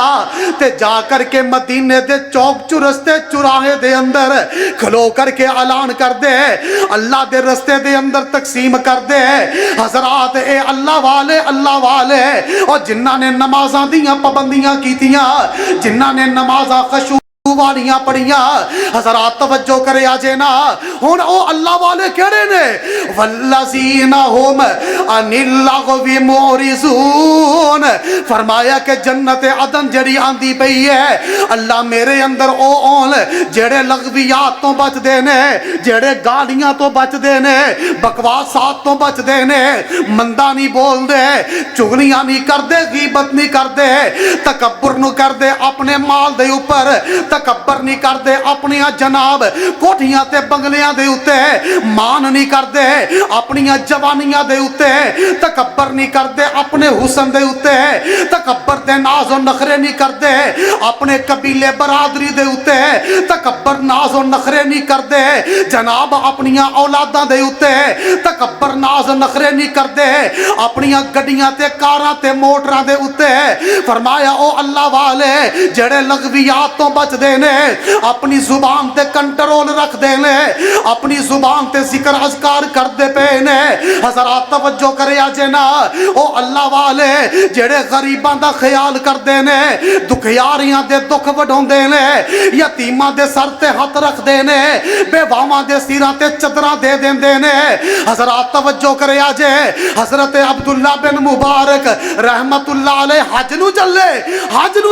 ते जा करके मदीने दे चौक चुरस्ते चुराहे दे अंदर खलो करके ऐलान कर दे, अल्लाह दे रस्ते दे अंदर तकसीम कर दे। हजरात, ए अल्लाह वाले और जिन्हां ने नमाज़ां दियां पाबंदियां कीतियां, जिन्हां ने नमाज़ां खशू वालियां पढ़िया, हजरात तवज्जो करे आजे ना। हुण ओ अल्लाह वाले केड़े ने? वल्लज़ीना हुम अनिल लग़वी मुरिज़ून। फरमाया कि जन्नत अदन जड़ी आंदी पई है, अल्लाह मेरे अंदर ओ ओन जेड़े लग़वियात तो बचदे ने, जेड़े गालियां तो बचदे ने, बकवासात तो बचदे ने, मंदा नहीं बोलदे, चुगलियां नहीं करदे, गीबत नहीं करदे, तकब्बुर नहीं करदे अपने माल दे ऊपर, तकब्बर नहीं करते अपनी जनाब कोठियां ते बंगलियां दे उत्ते, मान नहीं करते अपनी जवानियां दे उत्ते, तकबर नहीं करते अपने हुसन दे उत्ते, तकबर दे नाज और नखरे नहीं करते अपने कबीले बरादरी दे उत्ते, तकबर नाज और नखरे नहीं करते जनाब अपनियां औलादां दे उत्ते, तकबर नाज और नखरे नहीं करते अपनियां गड्डियां ते कारां ते मोटरां दे उत्ते। फरमाया ओ अल्लाह वाले जेड़े लग़वियात तो बचदे ने, अपनी जुबान ते कंट्रोल रखदे ने, अपनी जुबान ते जिक्र अज़कार करदे पे ने, हज़रात तवज्जो करिया जे ना ओ अल्लाह वाले जेड़े गरीबां दा ख्याल करदे ने, दुखियारियां दे दुख वढाउंदे ने, यतीमां दे सर ते हथ रखदे ने, बेवावां दे सिरां ते चदरां दे देंदे ने। हज़रात तवज्जो करिया जे हज़रत अब्दुल्ला बिन मुबारक रहमतुल्लाह अलैह हज नू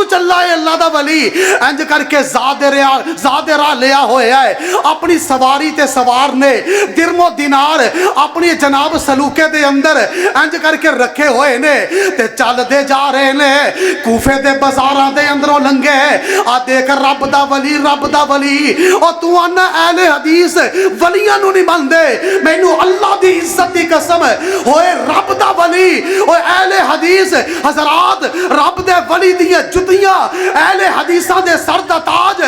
चला है अल्लाह दा वली, इंज करके ज़ादे राह लिया होया है अपनी सवारी ते सवार ने दिरमो दिनार अपनी जनाब सलूके दे अंदर इंज करके रखे हुए ने ते चलदे जा रहे ने। कूफे दे बाजारां दे अंदरों लंघे आ देख रब दा वली ओ तू आना अहले हदीस वलियां नू नहीं मनदे, मैनू अल्लाह दी इज्जत दी कसम होए रब दा वली ओ अहले हदीस हज़रात रब दे वली दियां जुतियां अहले हदीसां दे सर दा ताज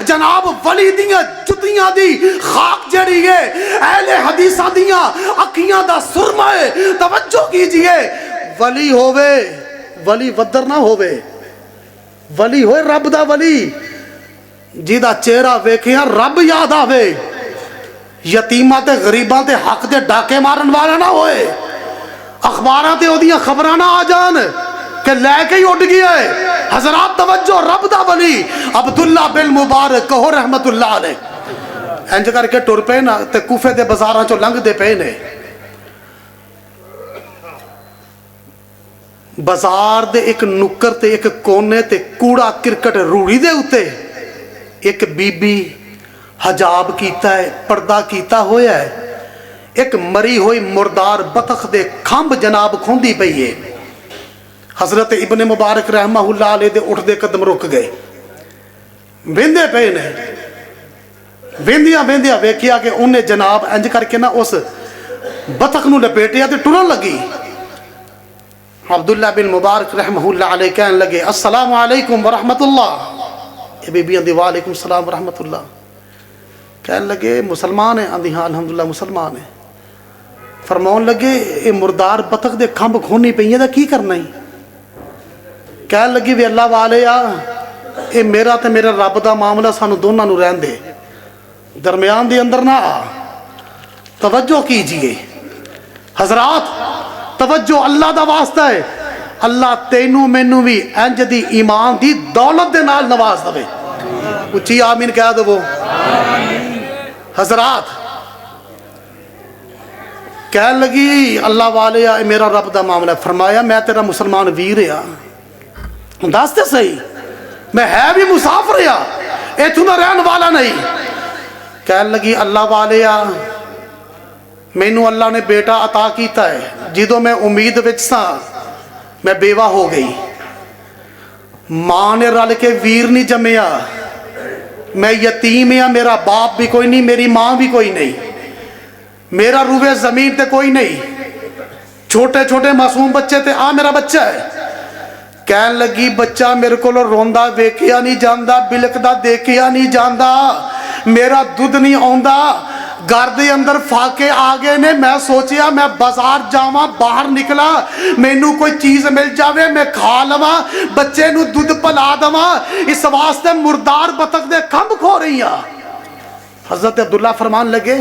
जनाब वली दियां जुतियां दी खाक जड़ी है अहले हदीसां दियां अखियां दा सुरमा है। तवज्जो कीजिए वली होवे वली वदर ना होवे, वली होए रब दा वली जिदा चेहरा वेखिया रब याद आवे, यतीमां ते गरीबां ते हक दे डाके मारन वाला ना होए, अखबारां ते ओदियां खबरां ना आ जान कि लैके ही उड़ गया है। हज़रात तवज्जो रब दा वली अब्दुल्ला बिन मुबारक कहो रहमतुल्लाह अलैह इंज करके टुर पे ना ते कूफे दे बाजारां चों लंघदे पे ने। बाजार दे एक नुक्कर ते एक कोने ते कूड़ा किरकट रूड़ी दे उत्ते एक बीबी हजाब कीता है, पर्दा कीता होया है, एक मरी हुई मुर्दार बतख दे खंभ जनाब खोंदी पई है। हज़रत इब्ने मुबारक रहमतुल्लाह अलैह दे उठदे कदम रुक गए, वेंदे पे ने, वेंदियां वेंदियां वेखिया कि उन्हें जनाब इंज करके ना उस बतख नू लपेटिया ते टुरन लगी। अब्दुल्ला बिन मुबारक रहमतुल्लाह अलैह कहन लगे अस्सलामु अलैकुम व रहमतुल्लाह, ये बीबियां दी वालेकुम सलाम व रहमतुल्लाह। कहन लगे मुसलमान है? आंदी हाँ अल्हम्दुलिल्लाह मुसलमान है। फरमाउन लगे ये मुर्दार बतख दे खंभ खोनी पई दा की करना ही? कहन लगी वे अल्लाह वाले आ ये मेरा ते मेरे रब दा मामला सानू दोनों नू रहन दे, दरम्यान दे अंदर ना आ। तवज्जो कीजिए हज़रात, तवज्जो अल्लाह दा वास्ता है, अल्लाह तेनू मैनू भी इंज दी ईमान दी दौलत दे नाल नवाज दवे। उच्ची आमीन कह दो। हज़रात कह लगी अल्लाह वाले आ मेरा रब दा मामला। फरमाया मैं तेरा मुसलमान वीर आ, दस ते सही मैं है भी मुसाफिर आ, इथों दा रहन वाला नहीं। कह लगी अल्लाह वाले आ मैनू अल्लाह ने बेटा अता किया है, जिदों मैं उम्मीद विच सा मैं बेवा हो गई। मां ने रल के वीर नहीं जमया, मैं यतीम हाँ, मेरा बाप भी कोई नहीं, मेरी मां भी कोई नहीं, मेरा रूवे जमीन ते कोई नहीं, छोटे छोटे मासूम बच्चे ते आ मेरा बच्चा है। कहन लगी बच्चा मेरे को रोंदा वेखिया नहीं जाता, बिलकदा देखिया नहीं जाता, मेरा दुध नहीं आंदा, घर दे अंदर फाके आ गए ने। मैं सोचिया मैं बाजार जावा, बाहर निकला मैनू कोई चीज मिल जावे मैं खा लवा, बच्चे नू दुध पिला दवा, इस वास्ते मुर्दार बतख दे खंभ खो रही आ। हजरत अब्दुल्ला फरमान लगे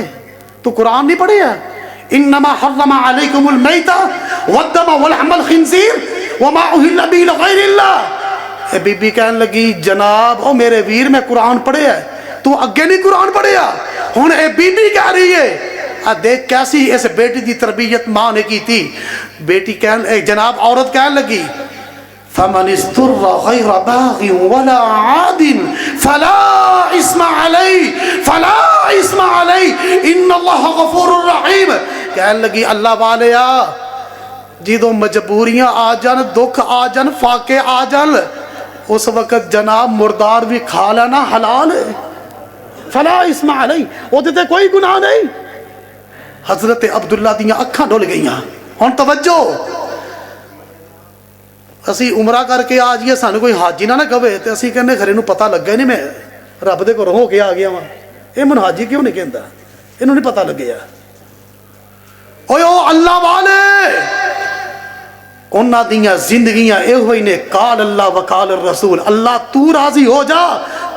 तू कुरान नहीं पढ़िया? इन्नमा हर्रमा अलैकुमुल मैता वद्दम वलहमल खिंजीर वमा उहिल्ला बिही लिगैरिल्लाह। ए बीबी कहन लगी जनाब ओ मेरे वीर मैं कुरान पढ़िया, तू अगे नहीं कुरान पढ़िया? हुण ए बीबी कह रही है आ देख कैसी इस बेटी की तरबियत मां ने की थी। बेटी कह जनाब औरत कहन लगी फमन इस्तुर्रा गैर बाग़िन वला आदिन फला इस्मा अलैहि इन्नल्लाह गफूरुर रहीम। कहन लगी अल्लाह वाले आ जिदों मजबूरियां आ जान, दुख आ जान, फाके आ जान, उस वक्त जनाब मुर्दार भी खा लेना हलाल है। फला इस्मा अलैहि, ओदे ते कोई गुनाह नहीं। हजरत अब्दुल्ला दियां अखां डुल गईयां, हुण तवज्जो, असी उमरा करके आ जाइए सानू कोई हाजी ना कहे तो असी कहने खरे नूं पता लगे नहीं मैं रब दे घरों हो के आ गया वां, ये मैनूं हाजी क्यों नहीं कहता, इन्हूं नहीं पता लगे। ओए ओ अल्लाह वाले उन्हां दियां जिंदगियां इहो ही ने, काल अल्लाह वकाल रसूल, अल्लाह तू राजी हो जा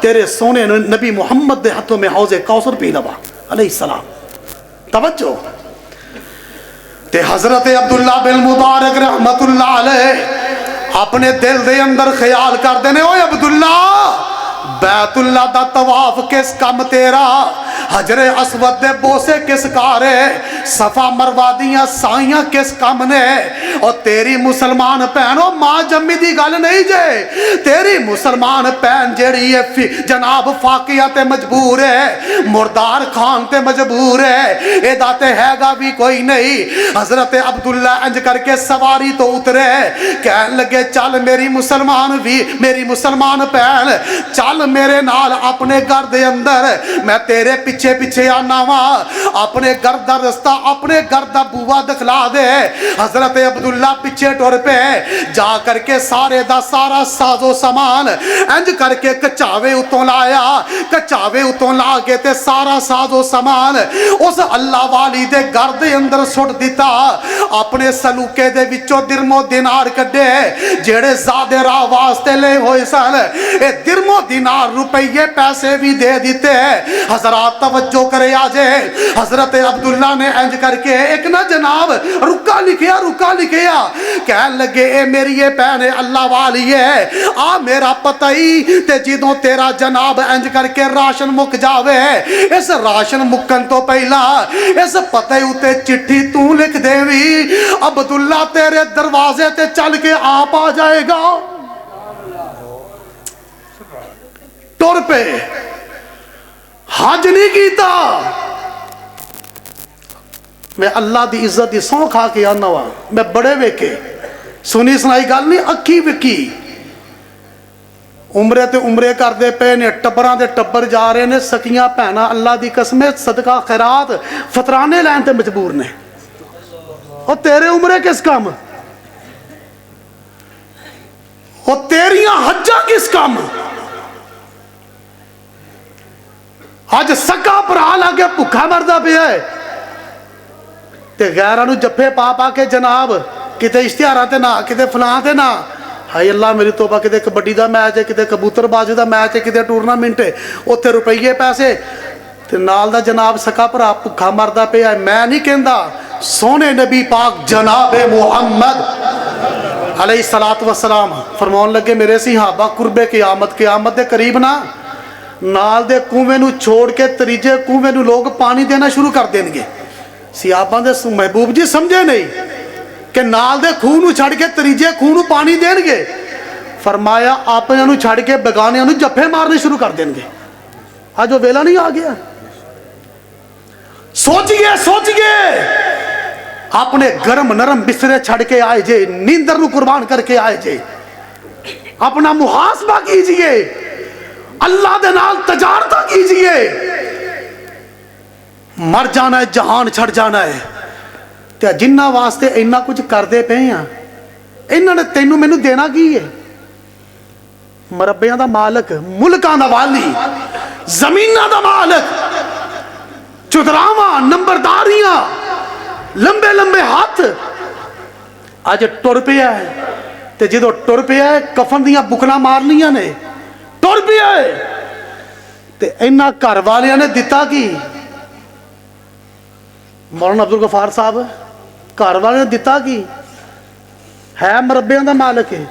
तेरे सोने नबी मुहम्मद दे हाथों में हौज़े कौसर पी लवा अलैहिस्सलाम। तवज्जो, ते हजरत अब्दुल्ला बिन मुबारक रहमतुल्लाह अलैह अपने दिल दे अंदर ख्याल करते ने, ओए अब्दुल्ला बैतुल्ला दा तवाफ किस कम तेरा, हजरे असवद दे बोसे किस कारे, सफा मरवा दियां साइयां किस कम ने। और तेरी मुसलमान भैनो मां जम्मी दी गल नहीं जे, तेरी मुसलमान भैन जेड़ी है जनाब फाकिया ते मजबूर है, मुर्दार खान ते मजबूर है, एदा ते हैगा भी कोई नहीं। हजरत अब्दुल्ला इंज करके सवारी तो उतरे, कहन लगे चल मेरी मुसलमान भी, मेरी मुसलमान भैन चल मेरे नाल अपने घर दे अंदर, मैं तेरे पिछे पिछे आना वा, अपने घर दा रस्ता अपने घर दा बुआ दिखला दे। हजरत अब्दुल्ला पिछे टुर पे, जा करके सारे दा सारा साजो सामान इंज करके कचावे उतों लाया, कचावे उतों ला के ते सारा साजो सामान उस अल्लाह वाली दे घर दे अंदर सुट दिता। अपने सलूके दे विचों दिरमो दिनार कड्डे जेड़े ज़ादे राह वास्ते ले होए सन, ए दिरमो दिनार रुपये पैसे भी दे दिते। हजरात तवज्जो करे आजे, हजरत अब्दुल्ला ने इंज करके एक ना जनाब रुका लिखिया, रुका लिखिया, कहन लगे ए मेरी ये भैन अल्लाह वाली है, आ मेरा पता ही ते जिदों तेरा जनाब इंज करके राशन मुक जावे, इस राशन मुकन तो पहला इस पते उते चिट्ठी तू लिख देवी, अब्दुल्ला तेरे दरवाजे ते चल के आप आ जाएगा। टुर पे हज नहीं कीता, मैं अल्लाह की इज्जत की सौं खा के आना वा, मैं बड़े वेखे सुनी सुनाई गल नहीं अखी विकी, उमरे ते उमरे करते पे ने, टब्बरां दे टब्बर जा रहे ने, सकियां भैनां अल्लाह की कसम सदका खैरात फतराने लैन ते मजबूर ने। और तेरे उमरे किस काम, और तेरियां हज्जां किस काम। अज सका भरा लागे भुखा मरदा पिया है ते गैरां नूं जफ्फे पा पा के जनाब किते इश्तिहारां ते ना, किते फलां ते ना, हाय अल्लाह मेरी तोबा, किते कबड्डी दा मैच है, किते कबूतरबाजी दा मैच है, किते टूरनामेंट है, उत्थे रुपये पैसे ते नाल दा जनाब सका भरा भुखा मरदा पिया है। मैं नहीं कहंदा, सोने नबी पाक जनाबे मुहम्मद अलैहिस्सलातु वस्सलाम फरमाउण लगे, मेरे सहाबा कुर्बे क़यामत, क़यामत दे करीब ना नाल दे कुएं नूं छोड़ के तरीजे कुएं नूं लोग पानी देना शुरू कर देंगे। सियाबा दे महबूब जी समझे नहीं कि नाल दे खूह नूं छड़ के तरीजे खूह नूं पानी देंगे, फरमाया आपनियां नूं छड़ के बेगानियां नूं जफ्फे मारने शुरू कर देंगे। अज वो वेला नहीं आ गया, सोचिए अपने गरम नरम बिस्तरे छड़ के आए जे, नींदर नूं कुर्बान करके आए जे, अपना मुहासबा कीजिए, अल्लाह दे नाल तजारता कीजिए। मर जाना है, जहान छड़ जाना है, ते जिन्ना वास्ते इन्ना कुछ करते पे हैं, इन्हों ने तेनू मैनू देना की है। मरब्बियां दा मालक, मुल्कां दा वाली, जमीनां दा मालक, चुतरावा नंबरदारियां, लंबे लंबे हाथ, अज टुर पिया है, ते जो टुर पिया है कफन दियां बुकना मार लिया ने, टुर पिया है, ते इन्ना घर वालियां ने दिता की, मौलाना अब्दुल गफार साहब घर वाले ने दिता की है, मरब्बियां दा मालिक है,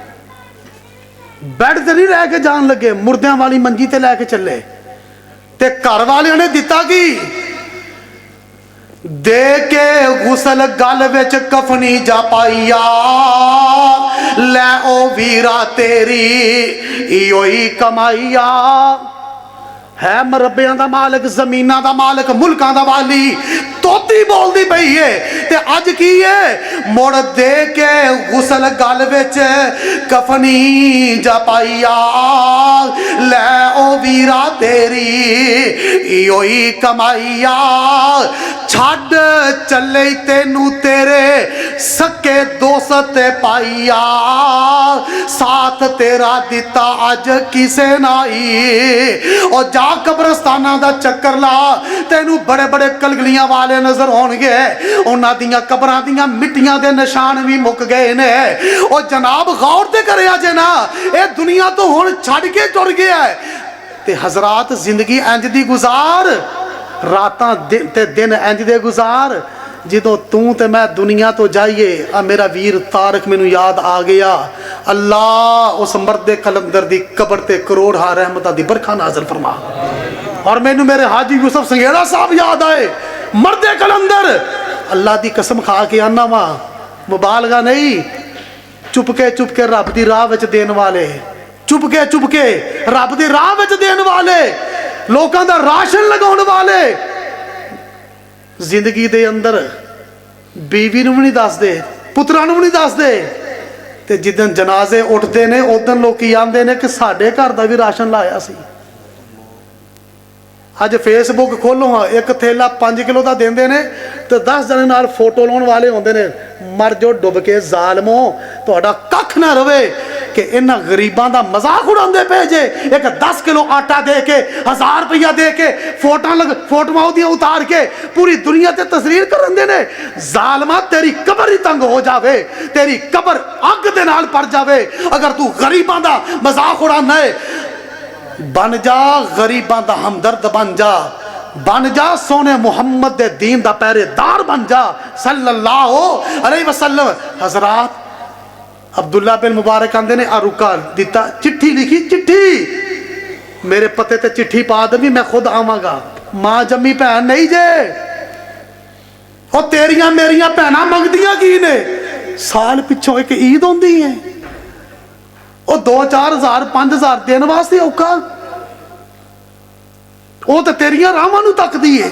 बैड ते नहीं रह के जान लगे, मुर्दियां वाली मंजी ते लैके चले, ते घर वालियां ने दिता की दे के गुसल गल विच कफनी जा पाईया, लै ओ वीरा तेरी इयो ही कमाईया। है मरब्बियां दा मालिक, जमीनां दा मालिक, मुल्कां दा वाली, तोती बोलदी पई है, ते अज की है मुड़ दे के गुसल गल विच कफनी जा पाईया, लै ओ वीरा तेरी इयो ही कमाईया। छड़ चले तेनू तेरे सके दोस्त पाईया साथ तेरा दिता अज किसे नाई। और जा कब्रस्ताना दा चक्कर ला तेनू बड़े बड़े कलगलियां वाले नजर होणगे, उन्हां दियां कब्रां दियां मिट्टियां दे निशान भी मुक गए ने। और जनाब गौर ते करिया जे ना, ये दुनिया तो हुण छड़ के टुर गया है। ते हजरात जिंदगी इंज दी गुजार, रातां ते दिन इंज दे गुजार। जो तू ते मैं दुनिया तो जाइए, मेरा वीर तारक मैनू याद आ गया। अल्लाह उस मर्दे कलंदर दी कबर ते करोड़ हा रहमतां दी बरखा नाज़िल फरमा। और मैनू मेरे हाजी यूसुफ संघेड़ा साहब याद आए, मर्दे कलंदर। अल्लाह दी कसम खा के आना वा, मुबालगा नहीं, चुपके रब दी राह विच देन वाले, चुपके रब दी राह विच देन वाले, लोकां दा राशन लगाउण वाले, जिंदगी दे अंदर बीवी नूं भी नहीं दसदे, पुत्रां नूं भी नहीं दसदे। ते जिदन जनाजे उठते ने उदन लोग आंदे ने कि साडे घर दा भी राशन लाया सी। अज फेसबुक खोलो, एक थैला 5 किलो का देंदे ने ते 10 जने नाल फोटो लाउण वाले होंदे ने। मर जो डुब के जालमो, तुहाडा कख ना रवे कि इन्हां गरीबां दा मजाक उड़ांदे पे जे। एक 10 किलो आटा दे के 1000 रुपया दे के फोटोआं उहदियां उतार के पूरी दुनिया ते तस्वीर करंदे ने। जालमा तेरी कबर ही तंग हो जावे, तेरी कबर अग दे नाल पड़ जावे अगर तू गरीबां दा मजाक उड़ाना है। बन जा गरीबां दा हमदर्द, बन जा सोने मुहम्मद दे दीन दा पहरेदार बन जा सल्लल्लाहु अलैहि वसल्लम। हजरात अब्दुल्ला बिन मुबारक आंदे ने रुका दिता, चिट्ठी लिखी, चिट्ठी मेरे पते ते चिट्ठी पा दे, मैं खुद आवांगा। मां जम्मी भैन नहीं जे, और तेरियां मेरियां भैनां मंगदियां की ने? साल पिछों एक ईद होंदी है, वो 2-4 हज़ार 5,000 देने वास्ते औखा। वो तो तेरियां राहां नूं तकदी है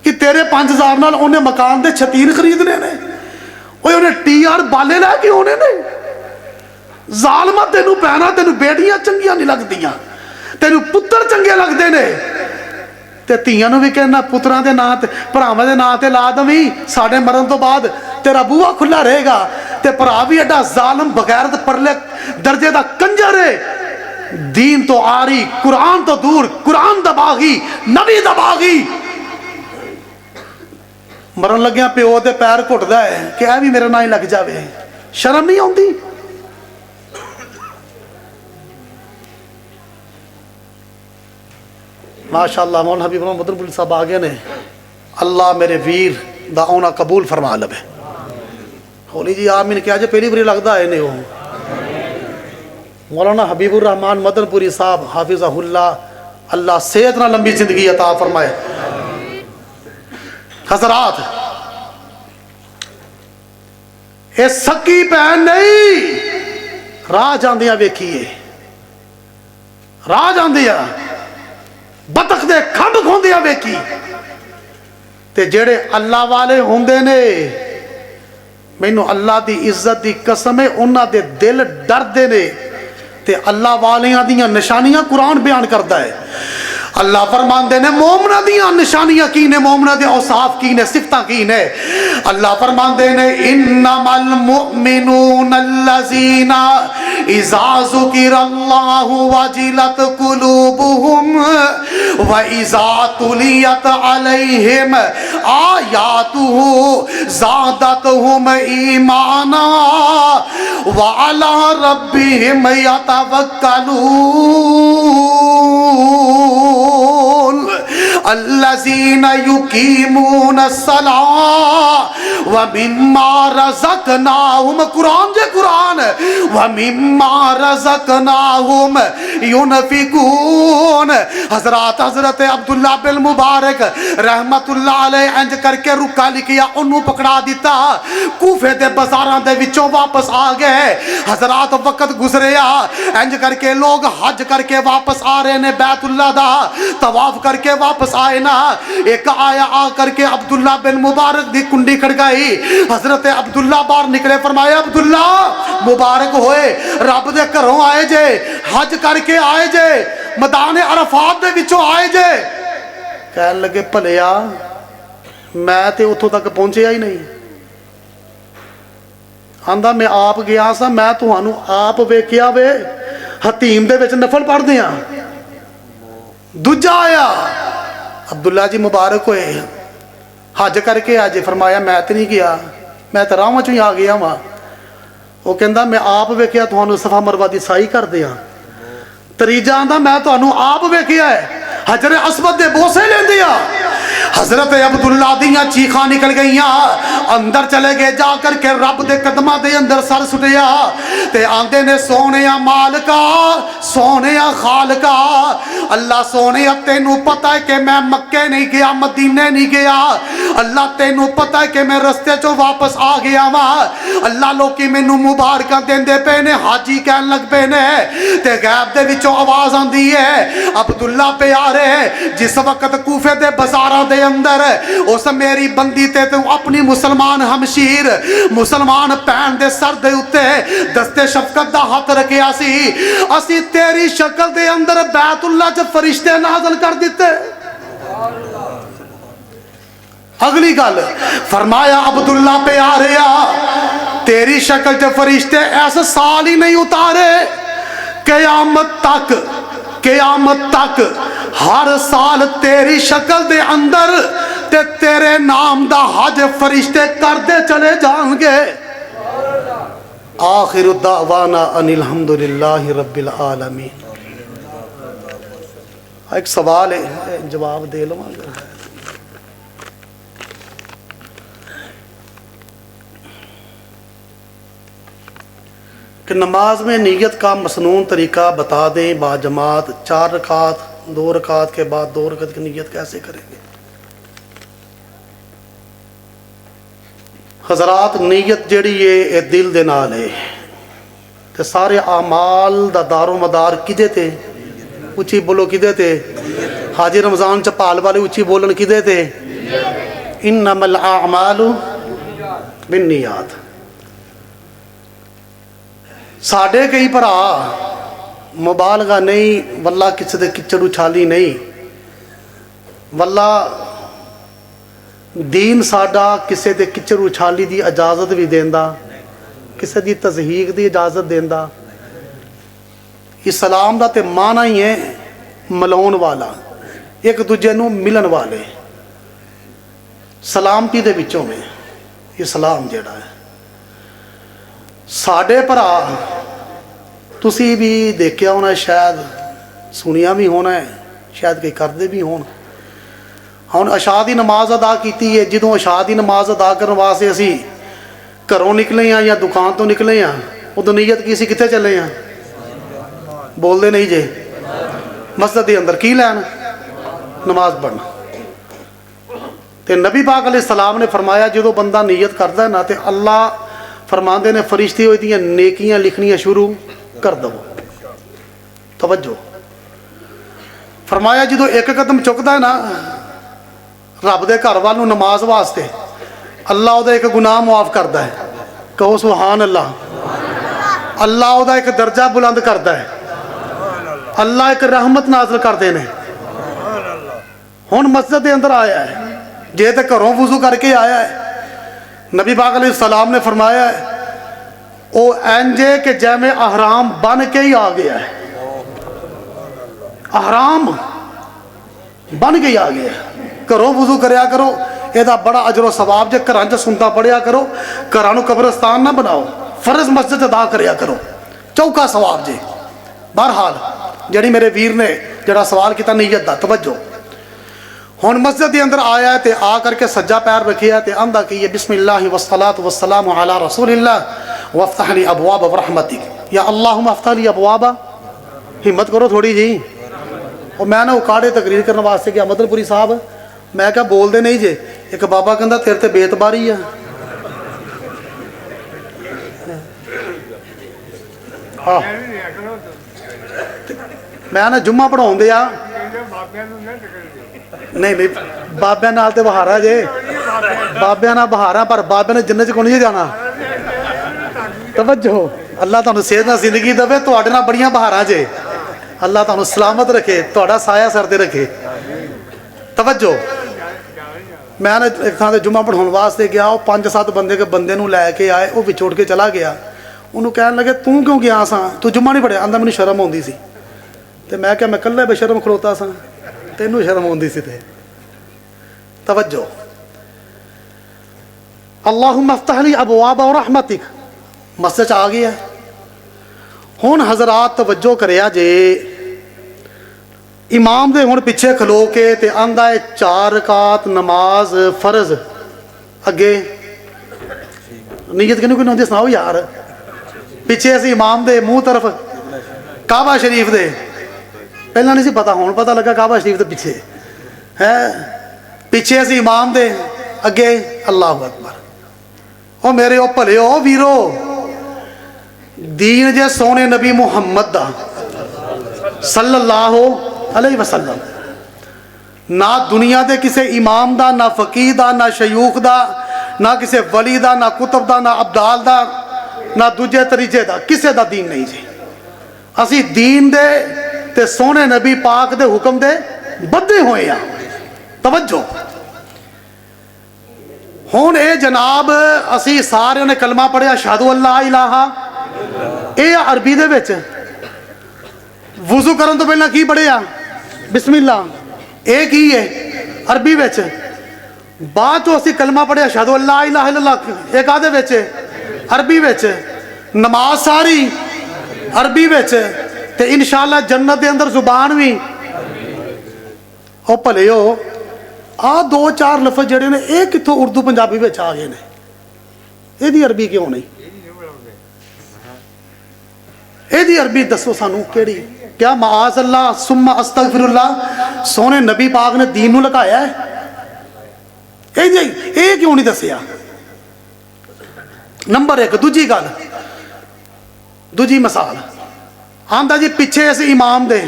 कि तेरे 5,000 नाल उन्हें मकान दे छतीन खरीदने ने, उन्हें TR बाले लैके आने ने। जालमा तेनू भैनां, तेनू बेटियां चंगियां नहीं लगदियां, तेनू पुत्तर चंगे लगदे ने। ते धीआं नूं भी कहना पुत्रां दे नां ते भरावां दे नां ते ला दवीं, साडे मरण तो बाद तेरा बूहा खुला रहेगा। ते भरा भी एडा जालम बगैरत परले दर्जे दा कंजर है। दीन तो आरी, कुरान तो दूर, कुरान दबागी, नबी दबागी। मरन लग्या प्यो दे पैर घुटदा है कि ऐ भी मेरे नाल लग जावे, शर्म नहीं आउंदी? माशाअल्लाह मौलाना हबीब रहमान मदनपुरी साहब आ गए ने। अल्लाह मेरे वीर दा आना कबूल फरमा लवे। होली जी आमीन क्या जे पहली बारी लगता है ने। वो मौलाना हबीबुर रहमान मदनपुरी साहब हाफिज़हुल्लाह, अल्लाह सेहत ना लंबी जिंदगी अता फरमाए। हजरात ये सकी भैन नहीं, राह जांदियां वेखिए, राह जांदियां बतख दे खंभ खोंदियां वेखी। ते जेड़े अल्लाह वाले होंदे ने, मैनू अल्लाह दी इज्जत दी कसम है, उन्हां दे दिल डरदे ने। ते अल्लाह वालियां दियां निशानियां कुरान बयान करता है। अल्लाह फरमांदे ने मोमना दियां निशानियां की ने, मोमना दे औसाफ की ने, सिफतां की ने। अल्लाह फरमांदे ने इन्नमल मुमिनून अल्लज़ीना इज़ा ज़ुकिरल्लाहु वजिलत कुलूबुहुम व इज़ा तुलियत अलैहिम आयातुहु ज़ादतहुम ईमाना व अला रब्बिहिम यतवक्कलून अल्लज़ीना युकीमून सलाह व मिम्मा रज़क़नाहुम। कुरान जे कुरान, व मिम्मा रज़क़नाहुम युनफिकून। हजरत अब्दुल्ला बिन मुबारक रहमतुल्लाह अलैह इंज करके रुका लिखिया, उन्होंने पकड़ा दिता, कूफे दे बाजारां दे विचों वापस आ गए। हजरात वक्त गुजरिया, इंज करके लोग हज करके वापस आ रहे ने, बैतुल्ला दा तवाफ करके वापस आए ना। एक आया आ करके अब्दुल्ला बिन मुबारक दी कुंडी खड़काई। हजरत अब्दुल्ला बाहर निकले, फरमाया अब्दुल्ला मुबारक होए, रब दे घरों आए जे, हज करके आए जे, मैदान अरफात दे विचों आए जे। कहन लगे भलिया मैं ते उतों तक पहुंचया ही नहीं, आंदा मैं आप गया सा, मैं तुहानू आप वेख्या वे हतीम दे विच नफल पढ़दे आ। दूजा आया अब्दुल्ला जी मुबारक होए, हज करके आज फरमाया मैं तो नहीं गया, मैं तो राह चो ही आ गया वा। वो कहता मैं आप वेख्या तुहानू सफा मरवा दी साई करदे आ। तरीजा आंदा मैं तुहानू आप वेख्या है हजरे अस्वद दे बोसे लेंदे आ। हजरत अब्दुल्ला दियां चीखां निकल गई, अंदर चले गए, जाकर के रब दे कदमां दे अंदर सर सुटिया ते आंदे ने सोने मालका, सोने खालका, अल्लाह सोने तेनू पता है कि मैं मक्के नहीं गया, मदीने नहीं गया, अल्लाह तेनू पता है कि मैं रस्ते चो वापस आ गया वा। अल्लाह लोकी मैनू मुबारकां देंदे पे ने, हाजी कहन लग पे ने ते गैब दे विचों आवाज आंदी है अब्दुल्ला प्यारे जिस वक्त कूफे दे बाजारां दे अंदर उस मेरी बंदी ते तू अपनी मुसलमान हमशीर मुसलमान भैन दे सर दे उत्ते दस्ते शफकत दा हाथ रखिया सी, असी तेरी शक्ल दे अंदर बैतुल्ला च फरिश्ते नाज़िल कर दिते। अगली गल फरमाया अब्दुल्ला प्यारे तेरी शक्ल च फरिश्ते ऐसे साल ही नहीं उतारे, क़यामत तक हर साल तेरी शक्ल दे अंदर ते तेरे नाम दा हज फरिश्ते करते चले जाएंगे। आखिरु दावाना अनिल हम्दुलिल्लाहि रब्बिल आलमीन। एक सवाल है, जवाब दे लवांगा। कि नमाज में नीयत का मसनून तरीका बता दें बाजमात। 4 रकात 2 रकात के बाद 2 रकात की नीयत कैसे करेंगे? हजरात नीयत जड़ी है दिल दे नाल है ते सारे आमाल दा दारो मदार किदे ते? उची बोलो किदे ते? हाजी रमजान च पाल वाले उची बोलन किदे ते? इन्नमल आमालु बिन्नियात। साढ़े कई भरा मुबालगा नहीं, वल्ला किसी दे किचड़ उछाली नहीं, वल्ला दीन साडा किसी दे किचड़ उछाली दी इजाजत भी देंदा, किसी दी तज़हीक दी इजाजत देंदा। इस्लाम दा ते माना ही है मलाउन वाला, एक दूजे नू मिलन वाले, सलामती दे विचों में इस्लाम जेड़ा है। साढ़े भरा तुसी भी देखिया होना, शायद सुनिया भी होना है, शायद कई करते भी होन। हम अशा की नमाज अदा की है, जो अशा की नमाज अदा करने वास्ते असी घरों निकले हैं या दुकान तो निकले हैं, उदों नीयत की सी कित्थे चले हैं? बोलते नहीं जे। मस्जिद के अंदर की लैन? नमाज पढ़ना। तो नबी पाक अलैहिस्सलाम ने फरमाया जो बंदा नीयत करता है ना तो अल्लाह फरमाते ने फरिश्ते उसदियां नेकियां लिखनियां शुरू कर दो। तवज्जो फरमाया जो एक कदम चुकता है ना रब दे घर वाल नमाज वास्ते, अल्लाह उहदा एक गुनाह मुआफ करता है। कहो सुभान अल्लाह। अल्लाह उहदा एक दर्जा बुलंद करता है, अल्लाह एक रहमत नाज़िल करते हैं। हुण मस्जिद के अंदर आया है, जे तो घरों वुज़ू करके आया है, नबी पाक अलैहिस्सलाम ने फरमाया है वो इंजे कि जैमें अहराम बन के ही आ गया है, अहराम बन के ही आ गया है। घरों वुज़ू करया करो, यदा बड़ा अजरो सवाब जे घर च सुनता पढ़िया करो, घर कब्रस्तान ना बनाओ, फर्ज मस्जिद अदा करया करो, चौका सवाब जे। बहरहाल जड़ी मेरे वीर ने जड़ा सवाल किया नीयत दा, तवज्जो। हुण मस्जिद के अंदर आया तो आ करके सज्जा पैर रखिया तो आंदा कि बिस्मिल्लाह वस्सलातु वस्सलामु अला रसूलिल्लाह वफ्तहली अबवाब रहमतिक, या अल्लाहुम्मा अफ्तहली अबवाबा। हिम्मत करो थोड़ी जी। और मैं ना उकाड़े तकरीर करने वास्ते गया मदनपुरी साहब, मैं क्या बोलते नहीं जे। एक बाबा कहता तेरे ते बेतबारी है। मैं ना जुम्मा पढ़ाउण दिया नहीं नहीं बाबे नाल ते बहारा जे, बाबे नाल बहारा, पर बाबे ने जन्नत च कौन जाना। तवज्जो अल्लाह तुहानू सेहत नाल जिंदगी देवे, तुहाडे नाल बड़ियां बहारा जे। अल्लाह तुहानू सलामत रखे, तुहाडा साया सर ते रखे। तवज्जो मैं ना एक थां ते जुम्मा पढ़ाउण वास्ते गया, वो 5-7 बंदे नूं लैके आए, वो विछोड़ के चला गया। उन्होंने कहन लगे तू क्यों गया सा, तू जुम्मा नहीं पढ़िया? आंदा मैनूं शर्म आउंदी सी। ते मैं क्या मैं कल्ला बेशरम खलोता सा, तैनूं शर्म आउंदी सी? ते तवज्जो, अल्लाहुम्मा अफ्तह ली अबवाब रहमतिक मसजिद च आ गया। हुण हज़रात तवज्जो करिया जे, इमाम दे हुण पिछे खलो के ते आंदा है 4 रकात नमाज फर्ज, अगे नीयत किनू किनू होंदी सुनाओ यार। पिछे असी इमाम दे मुँह तरफ काबा शरीफ दे, पहला नहीं सी पता, हुण पता लगा काबा शरीफ दे पिछे है। पिछे असी इमाम दे, अगे अल्लाहु अकबर। ओ मेरे ओ भले ओ वीरो, दीन जे सोने नबी मुहम्मद दा सल्लल्लाहु अलैहि वसल्लम, ना दुनिया दे किसे इमाम दा, ना फकीह दा, ना शयूख दा, ना किसे वली दा, ना कुतुब दा, ना अब्दाल दा, ना दूजे तरीजे दा, किसे दा दीन नहीं जी। असी दीन दे ते सोने नबी पाक दे हुक्म दे बद्धे हुए हैं। तवज्जो, हुण ए जनाब असी सारे ने कलमा पढ़िया अशहदु अल्ला इलाहा, ये अरबी दे विच। वुजू करन तो पहला की पढ़िया बिस्मिल्लाह, ये की है अरबी विच। बाद चो असी कलमा पढ़िया अशहदु अल्ला इलाहा इल्लल्लाह, ये काहदे विच? अरबी विच। नमाज सारी अरबी विच, ते इंशाअल्लाह जन्नत दे अंदर जुबान भी। ओ भले हो, आ 2-4 लफज जड़े ने ये कित्थों उर्दू पंजाबी विच आ गए ने, इहदी अरबी क्यों नहीं? इहदी अरबी दसो सानू केड़ी? क्या माज़ अल्लाह सुम्मा अस्तगफिरुल्लाह सोने नबी पाक ने दीन नूं लुकाया है? ये क्यों नहीं दसिया? नंबर 1। दूजी गल, दूजी मिसाल, आंदा जी पिछे इस इमाम दे,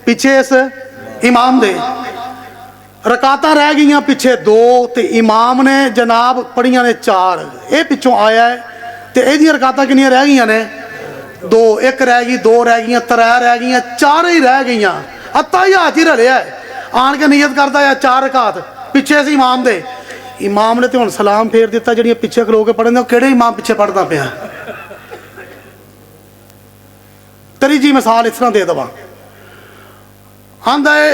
पिछे इस इमाम दे रकातां रह गई पिछे 2, ते इमाम ने जनाब पढ़ियां ने 4, ये पिछों आया है, ते इहदियां रकातां कितनियां रह गई ने? 2। 1 रह गई, 2 रह गई, 3 रह गई, 4 ही रह गई। अत्ताहियात ही रलिया है, आन के नियत करता है 4 रकात पिछे से इमाम दे। इमाम ने तो हुण सलाम फेर दिता, जड़ियां पिछे खलो के पढ़न, किहड़े इमाम पिछे पढ़दा पिया? तीजी मिसाल इस तरह दे दवा, आंदा है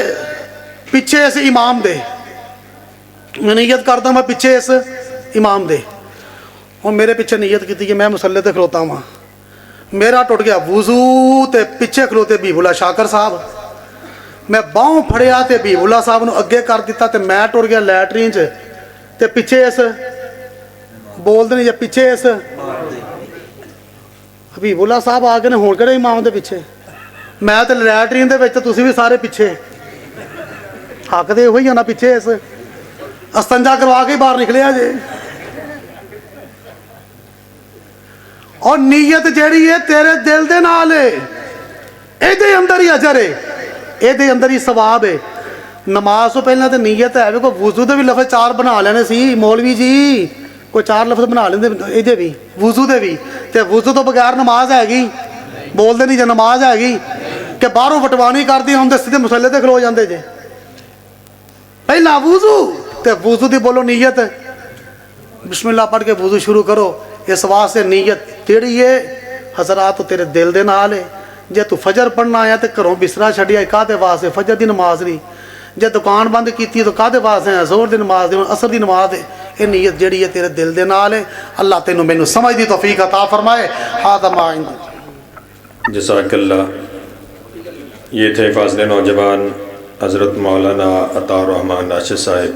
पिछे इस इमाम दे, मैं नियत करता मैं पिछे इस इमाम दे। हुण मेरे पिछे नियत की कि मैं मुसल्ले ते खलोता वां, मेरा टुट गया वुजू, ते पिछे खलोते बीबुल्ला शाकर साहब, मैं बाहों फड़िया ते बीबुल्ला साहब नूं अगे कर दिता, ते मैं टुट गया लैटरीन च, ते पिछे इस बोलते नहीं, पिछे इस हबीबुल्ला साहब आ गए ने, हुण किहड़े इमाम दे पिछे? मैं तो लैटरीन दे विच, तुसीं भी सारे पिछे। हक दे उही ना, पिछे इस अस्तंजा करवा के बाहर निकलिया जे। और नीयत जेड़ी है तेरे दिल दे नाल है, इहदे अंदर ही अजर है, इहदे अंदर ही सवाब है। नमाज तो पहले तो नीयत है, कोई वुजू दे भी लफज 4 बना लेने सी मौलवी जी, कोई 4 लफज बना लेंदे इहदे भी, वुजू दे भी। ते वुजू तो बगैर नमाज हैगी? बोलते नहीं जे नमाज हैगी कि बाहरों वटवानी करदी हुंदे सीधे मुसल्ले ते खलो जांदे जे। पहला वुजू, ते वुजू दी बोलो नीयत, बिस्मिल्लाह पढ़ के वुजू शुरू करो। इस वास्ते नीयत जेड़ी है हजरात तेरे दिल दे नाल है। जे तू फजर पढ़ना आया तो घरों बिस्तरा छड्डिया काहदे वास्ते? फजर दी नमाज नहीं। जे दुकान बंद की तो काहदे वास्ते? ज़ोहर दी नमाज, असर दी नमाज है। ये नीयत जेड़ी है तेरे दिल दे नाल है। अल्लाह तेनू मैनू समझ दी तौफीक अता फरमाए। हादा मा इंदी। जज़ाकल्लाह। ये थे फाज़िल नौजवान हज़रत मौलाना अता रहमान नाशिद साहिब।